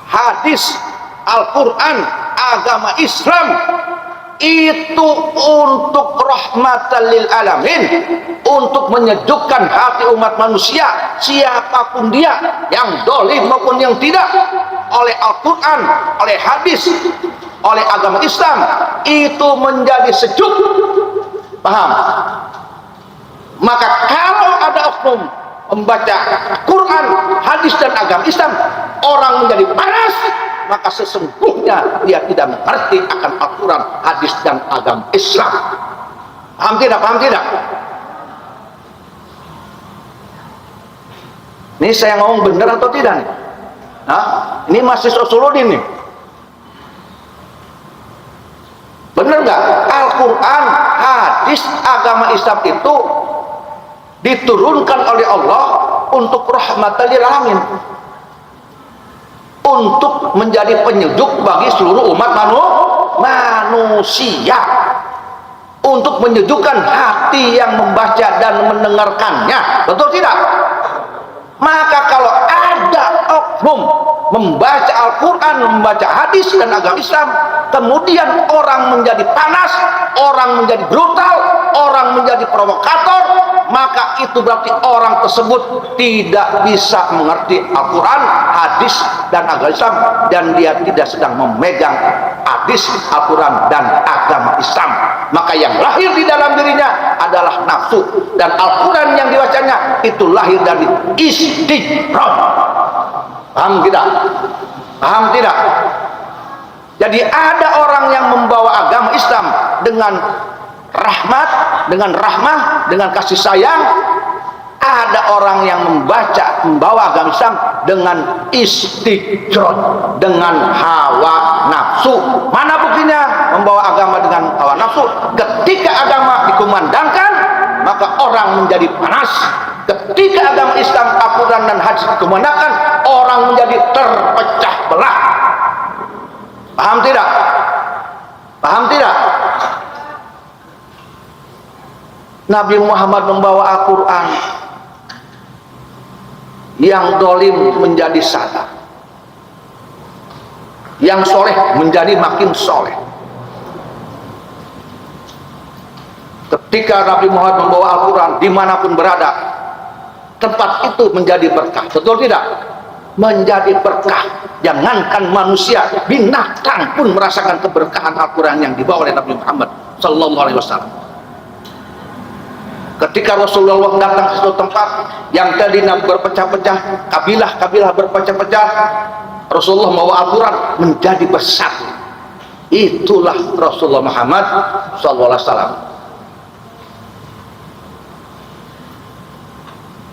Hadis Al-Quran, agama Islam itu untuk rahmatan lil alamin, untuk menyejukkan hati umat manusia siapapun dia, yang dolim maupun yang tidak, oleh Al-Quran, oleh hadis, oleh agama Islam, itu menjadi sejuk. Paham? Maka kalau ada oknum membaca Quran, hadis dan agama Islam, orang menjadi panas, maka sesungguhnya dia tidak mengerti akan Al-Quran, hadis dan agama Islam. Paham tidak? Paham tidak? Ini saya ngomong benar atau tidak nih? Nah, ini masih Suluddin nih. Benar nggak? Al-Quran, hadis, agama Islam itu diturunkan oleh Allah untuk rahmatan lil alamin, untuk menjadi penyejuk bagi seluruh umat manusia, untuk menyejukkan hati yang membaca dan mendengarkannya. Betul tidak? Maka kalau ada oknum membaca Al-Quran, membaca hadis dan agama Islam, kemudian orang menjadi panas, orang menjadi brutal, orang menjadi provokator, maka itu berarti orang tersebut tidak bisa mengerti Al-Quran, hadis dan agama Islam, dan dia tidak sedang memegang hadis, Al-Quran dan agama Islam. Maka yang lahir di dalam dirinya adalah nafsu, dan Al-Quran yang dibacanya itu lahir dari istihram. Paham tidak? Paham tidak? Jadi ada orang yang membawa agama Islam dengan rahmat, dengan rahmah, dengan kasih sayang. ada orang yang membawa agama Islam dengan istijrod, dengan hawa nafsu. Mana buktinya membawa agama dengan hawa nafsu? Ketika agama dikumandangkan, maka orang menjadi panas. Ketika agama Islam, Al-Quran dan hadis dikumandangkan, orang menjadi terpecah belah. Paham tidak? Paham tidak? Nabi Muhammad membawa Al-Quran, yang dolim menjadi sadar, yang soleh menjadi makin soleh. Ketika Nabi Muhammad membawa Al-Quran, dimanapun berada, tempat itu menjadi berkah. Betul tidak? Menjadi berkah. Jangankan manusia, binatang pun merasakan keberkahan Al-Quran yang dibawa oleh Nabi Muhammad Sallallahu Alaihi Wasallam. Ketika Rasulullah datang ke suatu tempat yang tadinya berpecah-pecah, kabilah-kabilah berpecah-pecah, Rasulullah membawa Al-Quran menjadi bersatu. Itulah Rasulullah Muhammad SAW.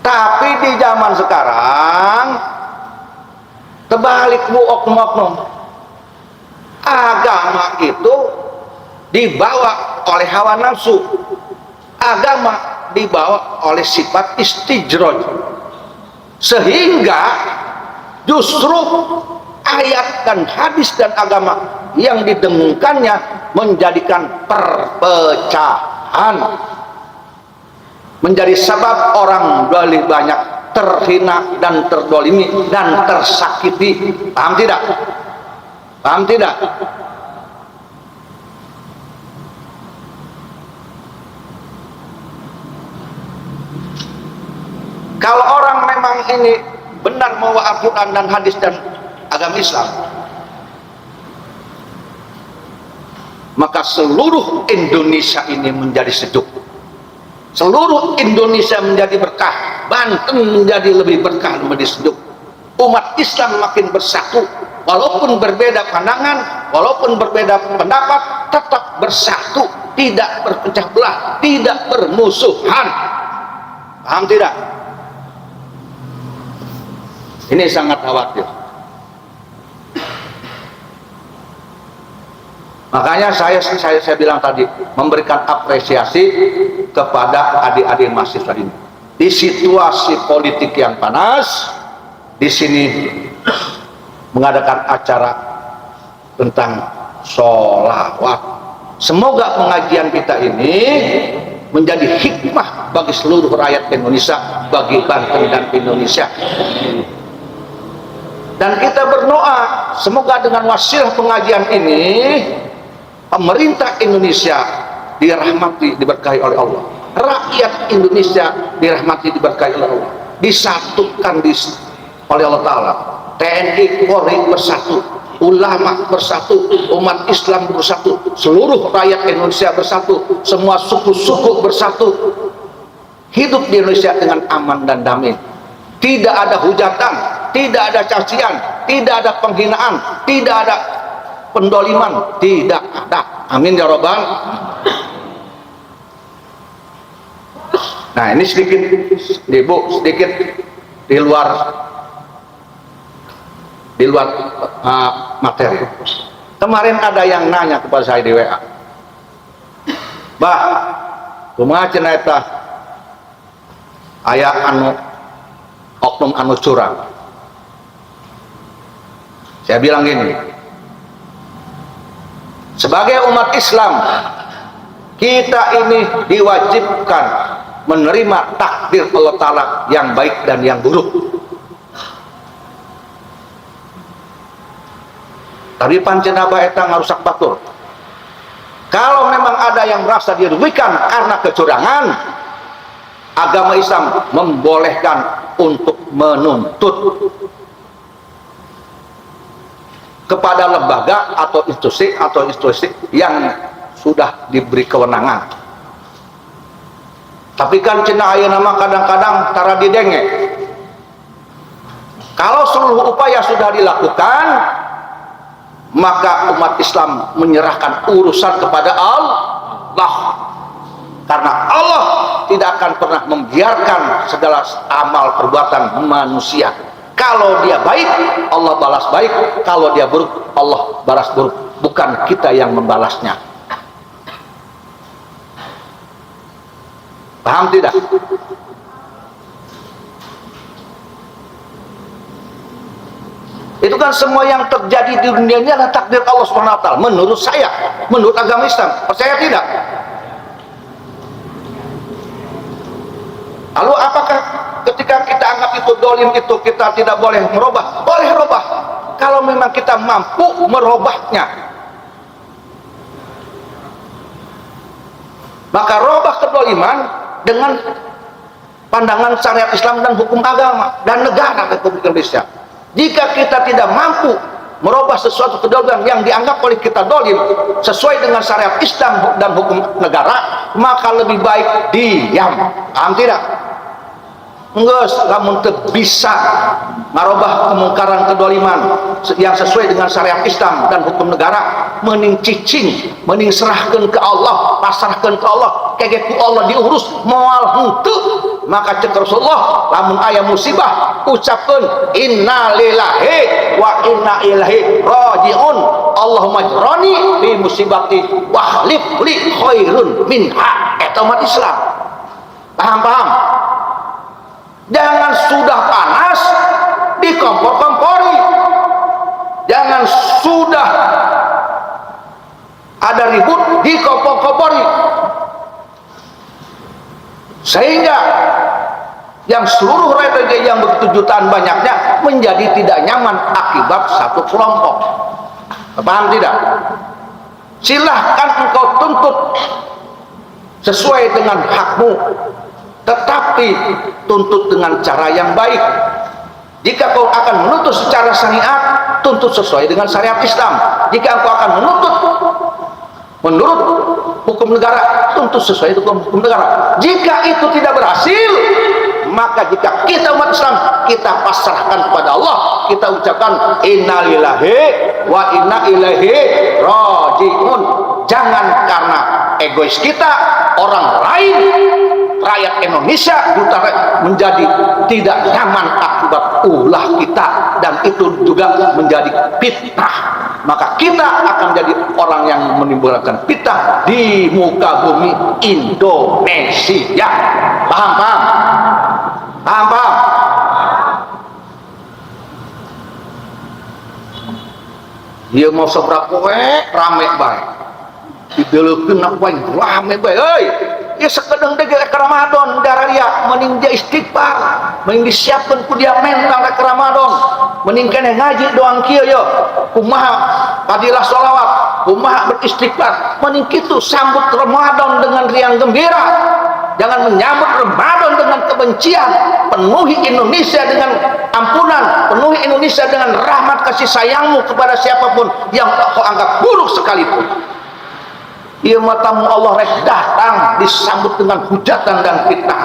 Tapi di zaman sekarang terbalik, bu, oknum-oknum. Agama itu dibawa oleh hawa nafsu. Agama dibawa oleh sifat istijroj, sehingga justru ayat dan hadis dan agama yang didengungkannya menjadikan perpecahan, menjadi sebab orang lebih banyak terhina dan terdolimi dan tersakiti. Paham tidak? Paham tidak? Kalau orang memang ini benar membawa Al-Quran dan hadis dan agama Islam, maka seluruh Indonesia ini menjadi sejuk. Seluruh Indonesia menjadi berkah. Banten menjadi lebih berkah, menjadi sejuk. Umat Islam makin bersatu. Walaupun berbeda pandangan, walaupun berbeda pendapat, tetap bersatu. Tidak berpecah belah, tidak bermusuhan. Paham tidak? Ini sangat khawatir. Makanya saya bilang tadi, memberikan apresiasi kepada adik-adik mahasiswa ini. Di situasi politik yang panas, di sini mengadakan acara tentang sholawat. Semoga pengajian kita ini menjadi hikmah bagi seluruh rakyat Indonesia, bagi Banten dan Indonesia. Dan kita berdoa, semoga dengan wasilah pengajian ini, pemerintah Indonesia dirahmati, diberkahi oleh Allah. Rakyat Indonesia dirahmati, diberkahi oleh Allah. Disatukan oleh Allah Ta'ala. TNI, Polri bersatu, ulama bersatu, umat Islam bersatu, seluruh rakyat Indonesia bersatu, semua suku-suku bersatu. Hidup di Indonesia dengan aman dan damai. Tidak ada hujatan, tidak ada cacian, tidak ada penghinaan, tidak ada pendoliman, tidak ada. Amin ya Rabbal. Nah, ini sedikit, Ibu, sedikit di luar materi. Kemarin ada yang nanya kepada saya di WA, "Bah, kumaha cenah eta aya oknum anu curang?" Saya bilang gini, sebagai umat Islam, kita ini diwajibkan menerima takdir Allah Ta'ala yang baik dan yang buruk. Tapi pancenaba eta ngarusak batur. Kalau memang ada yang merasa dirugikan karena kecurangan, agama Islam membolehkan untuk menuntut kepada lembaga atau institusi yang sudah diberi kewenangan. Tapi kan cenah aya nama kadang-kadang tara didenge. Kalau seluruh upaya sudah dilakukan, maka umat Islam menyerahkan urusan kepada Allah. Karena Allah tidak akan pernah membiarkan segala amal perbuatan manusia. Kalau dia baik, Allah balas baik. Kalau dia buruk, Allah balas buruk. Bukan kita yang membalasnya. Paham tidak? Itu kan semua yang terjadi di dunia ini adalah takdir Allah Subhanahu wa taala. Menurut saya, menurut agama Islam. Percaya tidak? Lalu apakah ketika kita anggap itu dolim itu kita tidak boleh merubah? Boleh rubah. Kalau memang kita mampu merubahnya. Maka rubah kedoliman dengan pandangan syariat Islam dan hukum agama dan negara Republik Indonesia. Jika kita tidak mampu merubah sesuatu kedoliman yang dianggap oleh kita dolim sesuai dengan syariat Islam dan hukum negara, maka lebih baik diam. Paham tidak? Enggak, namun bisa merubah kemungkaran kedoliman yang sesuai dengan syariat Islam dan hukum negara, mending cicing, mending serahkan ke Allah, pasrahkan ke Allah, kayak ku Allah diurus moal henteu. Maka cek Rasulullah, lamun aya musibah ucapkan inna lillahi wa inna ilaihi rajiun, Allahumma ajroni fi musibati wa khlif li khairun minha. Eta umat Islam. Paham? Jangan sudah panas dikompor-kompori. Jangan sudah ada ribut dikompor-kompori. Sehingga yang seluruh rakyat yang begitu jutaan banyaknya menjadi tidak nyaman akibat satu kelompok. Paham tidak? Silahkan engkau tuntut sesuai dengan hakmu, tetapi tuntut dengan cara yang baik. Jika kau akan menuntut secara syariat, tuntut sesuai dengan syariat Islam. Jika kau akan menuntut menurut hukum negara, tuntut sesuai dengan hukum negara. Jika itu tidak berhasil, maka jika kita umat Islam, kita pasrahkan kepada Allah, kita ucapkan innalillahi wa inna ilaihi rajiun. Jangan karena egois kita, orang lain, rakyat Indonesia menjadi tidak nyaman akibat ulah kita, dan itu juga menjadi fitnah. Maka kita akan menjadi orang yang menimbulkan fitnah di muka bumi Indonesia. Paham? Dia mau seberapa rame baik. Didelekeun na wae rame bae euy. Ya sakedeng dege ke Ramadan dararia mending dia istighfar, mending disiapkeun ku dia mental ke Ramadan, mending keneh ngaji doang kieu yo. Kumaha fadilah sholawat, kumaha beristighfar, mending kitu sambut Ramadan dengan riang gembira. Jangan menyambut Ramadan dengan kebencian. Penuhi Indonesia dengan ampunan, penuhi Indonesia dengan rahmat kasih sayangmu kepada siapapun yang kau anggap buruk sekalipun. Ia matamu Allah rek datang disambut dengan hujatan dan fitnah.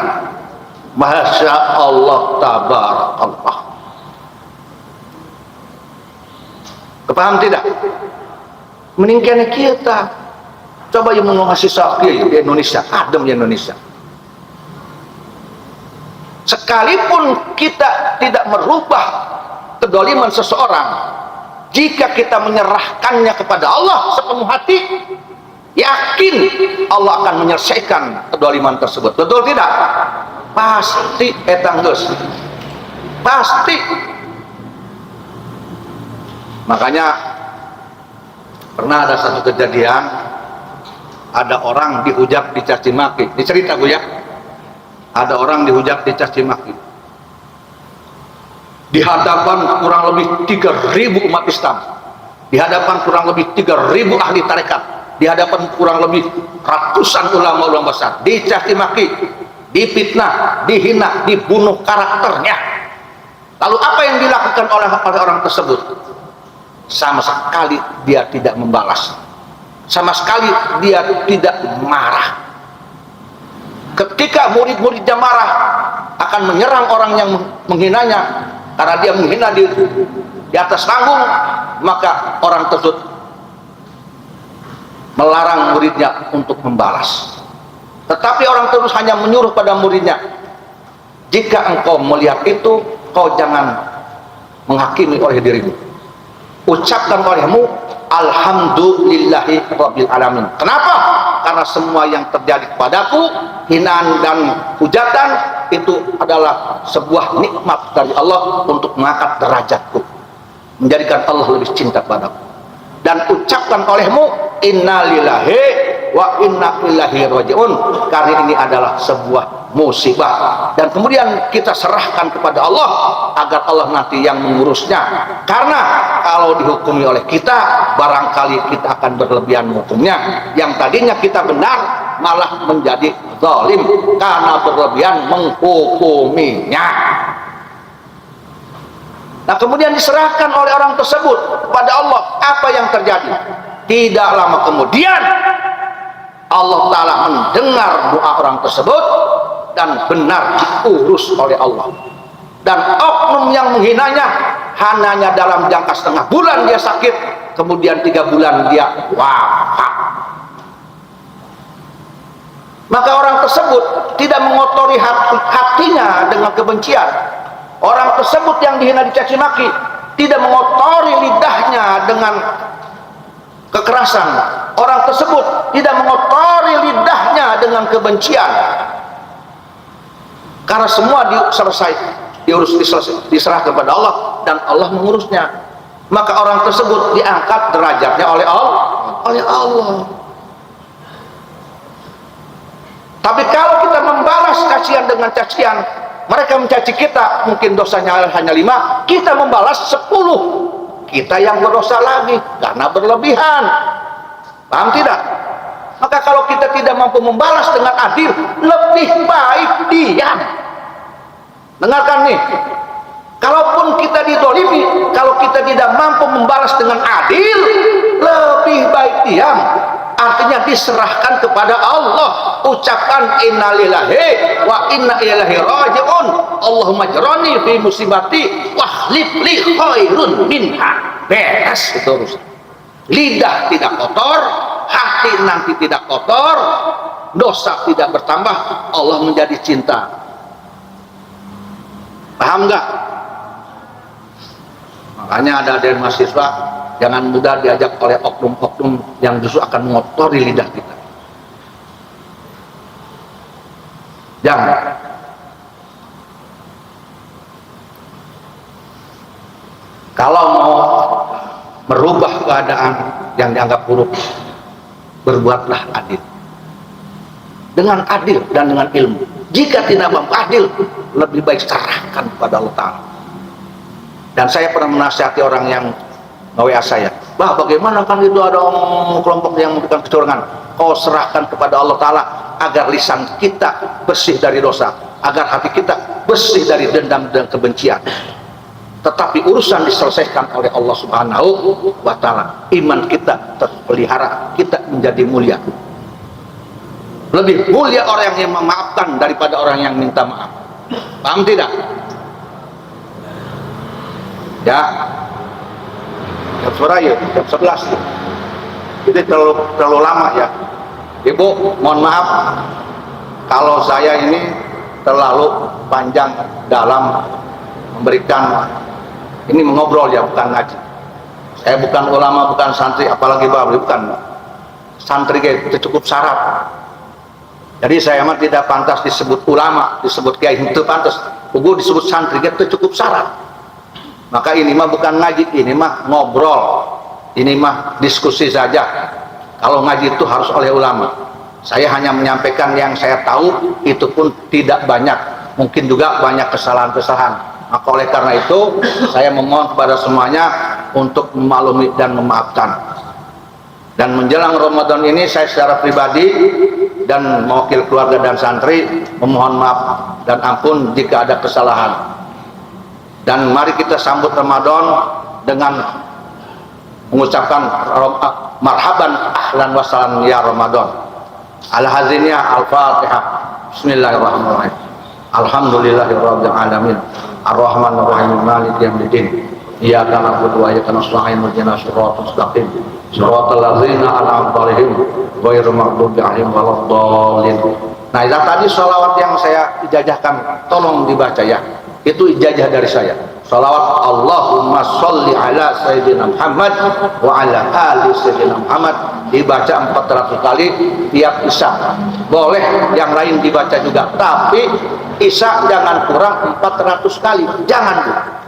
Masya Allah tabarakallah. Kepaham tidak? Meningkatnya kita coba yang mengasih sakit di Indonesia, adem di Indonesia. Sekalipun kita tidak merubah kedoliman seseorang, jika kita menyerahkannya kepada Allah sepenuh hati, yakin Allah akan menyelesaikan kedoliman tersebut. Betul tidak? Pasti etang geus. Pasti. Makanya pernah ada satu kejadian, ada orang dihujat dicaci maki. Dicerita gue ya. Ada orang dihujat dicaci maki. Di hadapan kurang lebih 3.000 umat Islam. Di hadapan kurang lebih 3.000 ahli tarekat. Di hadapan kurang lebih ratusan ulama-ulama besar, dicaci maki, difitnah, dihina, dibunuh karakternya. Lalu apa yang dilakukan oleh orang tersebut? Sama sekali dia tidak membalas, sama sekali dia tidak marah. Ketika murid-muridnya marah, akan menyerang orang yang menghinanya karena dia menghina di atas panggung, maka orang tersebut melarang muridnya untuk membalas. Tetapi orang terus hanya menyuruh pada muridnya, jika engkau melihat itu, kau jangan menghakimi oleh dirimu, ucapkan olehmu alhamdulillahi rabbil alamin. Kenapa? Karena semua yang terjadi kepadaku, hinaan dan hujatan, itu adalah sebuah nikmat dari Allah untuk mengangkat derajatku, menjadikan Allah lebih cinta padaku. Dan ucapkan olehmu innalillahi wa inna ilaihi rajiun, karena ini adalah sebuah musibah, dan kemudian kita serahkan kepada Allah agar Allah nanti yang mengurusnya. Karena kalau dihukumi oleh kita, barangkali kita akan berlebihan menghukumnya. Yang tadinya kita benar malah menjadi zalim karena berlebihan menghukuminya. Nah, kemudian diserahkan oleh orang tersebut kepada Allah. Apa yang terjadi? Tidak lama kemudian Allah Ta'ala mendengar doa orang tersebut dan benar diurus oleh Allah. Dan oknum yang menghinanya hanya dalam jangka setengah bulan dia sakit, kemudian 3 bulan dia wafat. Maka orang tersebut tidak mengotori hatinya dengan kebencian. Orang tersebut yang dihina dicaci maki tidak mengotori lidahnya dengan kekerasan. Orang tersebut tidak mengotori lidahnya dengan kebencian, karena semua diserahkan kepada Allah dan Allah mengurusnya. Maka orang tersebut diangkat derajatnya oleh Allah. Tapi kalau kita membalas cacian dengan cacian, mereka mencaci kita, mungkin dosanya hanya 5, kita membalas 10, kita yang berdosa lagi karena berlebihan. Paham tidak? Maka kalau kita tidak mampu membalas dengan adil, lebih baik diam. Dengarkan nih, kalaupun kita didolimi, kalau kita tidak mampu membalas dengan adil, lebih baik diam. Artinya diserahkan kepada Allah. Ucapkan innalillahi wa inna ilaihi rajiun, Allahumma ajrani fi musibati wahlif li khairun minha. Beres itu urusan. Lidah tidak kotor, hati nanti tidak kotor, dosa tidak bertambah, Allah menjadi cinta. Paham nggak? Makanya ada dari mahasiswa, jangan mudah diajak oleh oknum-oknum yang justru akan mengotori lidah kita. Jangan. Kalau mau merubah keadaan yang dianggap buruk, berbuatlah adil. Dengan adil dan dengan ilmu. Jika tidak mampu adil, lebih baik serahkan kepada Allah Ta'ala. Dan saya pernah menasihati orang yang nge-WA saya, "Bah, bagaimana kan itu ada kelompok yang memberikan kecurangan?" Kau serahkan kepada Allah Ta'ala agar lisan kita bersih dari dosa, agar hati kita bersih dari dendam dan kebencian. Tetapi urusan diselesaikan oleh Allah Subhanahu wa Ta'ala. Iman kita terpelihara, kita menjadi mulia. Lebih mulia orang yang memaafkan daripada orang yang minta maaf. Paham tidak? Ya, jam suara ya, jam 11 ya. Itu terlalu lama ya. Ibu, mohon maaf kalau saya ini terlalu panjang dalam memberikan, ini mengobrol ya, bukan ngaji. Saya bukan ulama, bukan santri, apalagi babli, bukan. Santri itu cukup syarat. Jadi saya mah tidak pantas disebut ulama, disebut kiai, itu pantas. Ugu disebut santri itu cukup syarat. Maka ini mah bukan ngaji, ini mah ngobrol, ini mah diskusi saja. Kalau ngaji itu harus oleh ulama. Saya hanya menyampaikan yang saya tahu, itu pun tidak banyak, mungkin juga banyak kesalahan-kesalahan. Maka oleh karena itu saya memohon kepada semuanya untuk memaklumi dan memaafkan. Dan menjelang Ramadan ini saya secara pribadi dan mewakili keluarga dan santri memohon maaf dan ampun jika ada kesalahan. Dan mari kita sambut Ramadan dengan mengucapkan marhaban ahlan wa sahlan ya Ramadan. Al-haziniyah al-Fatihah. Bismillahirrahmanirrahim. Alhamdulillahirabbil alamin. Ar-Rahmanir Rahim. Maliki yaumiddin. Iyyaka na'budu wa iyyaka nasta'in. Ihdinas siratal mustaqim. Siratal ladzina an'amta 'alaihim ghairil maghdubi 'alaihim waladdallin. Nah, yang tadi sholawat yang saya ijazahkan, tolong dibaca ya. Itu ijazah dari saya. Sholawat Allahumma sholli ala Sayyidina Muhammad wa ala ali Sayyidina Muhammad dibaca 400 kali tiap isya. Boleh yang lain dibaca juga, tapi isya jangan kurang 400 kali. Jangan,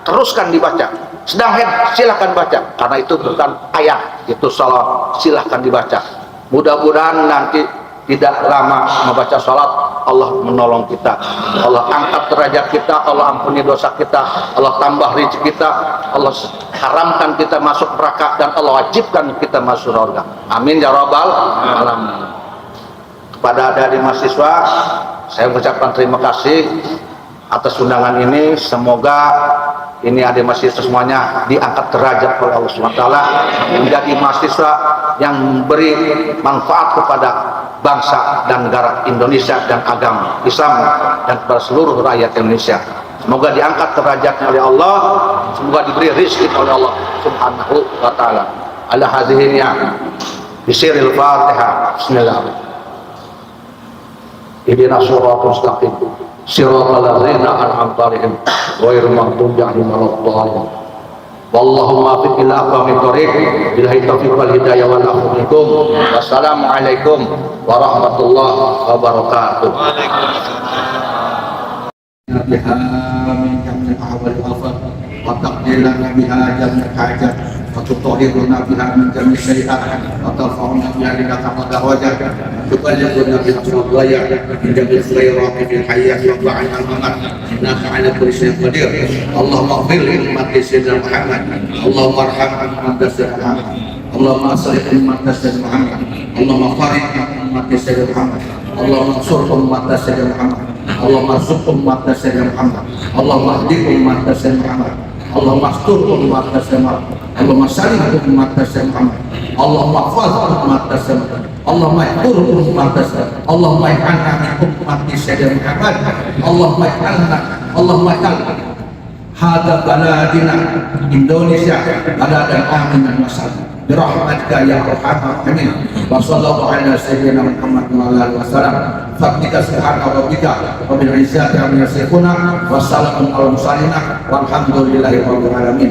teruskan dibaca. Sedang head silahkan baca, karena itu bukan ayat, itu sholawat, silahkan dibaca. Mudah-mudahan nanti tidak lama membaca sholat, Allah menolong kita, Allah angkat derajat kita, Allah ampuni dosa kita, Allah tambah rezeki kita, Allah haramkan kita masuk neraka, dan Allah wajibkan kita masuk surga. Amin ya rabbal alamin. Kepada adik-adik mahasiswa, saya mengucapkan terima kasih atas undangan ini. Semoga ini adik mahasiswa semuanya diangkat derajat oleh Allah SWT, menjadi mahasiswa yang memberi manfaat kepada bangsa dan negara Indonesia dan agama Islam dan kepada seluruh rakyat Indonesia. Semoga diangkat derajatnya oleh Allah, semoga diberi rezeki oleh Allah Subhanahu wa taala. Ala hadhihinya bisiril Fatihah. Bismillahirrahmanirrahim. Ihdinas siratal mustaqim. Siratal ladzina an'amta 'alaihim ghairil maghdubi 'alaihim waladdallin. Wallahumma fiq ila aqwamit thoriq billahi taufiq wal hidayah wal afu minkum. Wassalamualaikum warahmatullahi wabarakatuh. Biha min jamil ahwal afat wa taqdilana biha jamil hajat wa tutahhiruna biha min jamil sayyi'at wa tarfa'una biha laka darajat tuballighuna biha ghayat min jamil khairat fil hayat wa ba'da al-mamat innaka 'ala kulli shay'in qadir. Allahumma ighfir li ummati sayyidina Muhammad, Allahumma arham ummati sayyidina Muhammad, Allahumma aslih ummati sayyidina Muhammad, Allahumma farid ummati sayyidina Muhammad, Allahumma ansur ummati sayyidina Muhammad, Allahumma arzuq ummati sayyidina Muhammad, Allahumma hdi ummati sayyidina Muhammad, Allahumma astur ummati sayyidina Muhammad, Allahumma salim ummati sayyidina Muhammad, Allahumma hafaz ummati sayyidina Muhammad, Allahumma ihfur ummati sayyidina Muhammad, Allahumma ij'alna min ummati sayyidina Muhammad, Allahumma ij'alna, Allahumma ij'al hada baladina Indonesia baladan aminan wa salam birahmatika ya arhamar rahimin. Wa sallallahu ala sayyidina Muhammad wa ala alihi wasallam. Faqika subhana rabbika wa bil izzati amma yasifuna wa salamun alal mursalin walhamdulillahi rabbil alamin.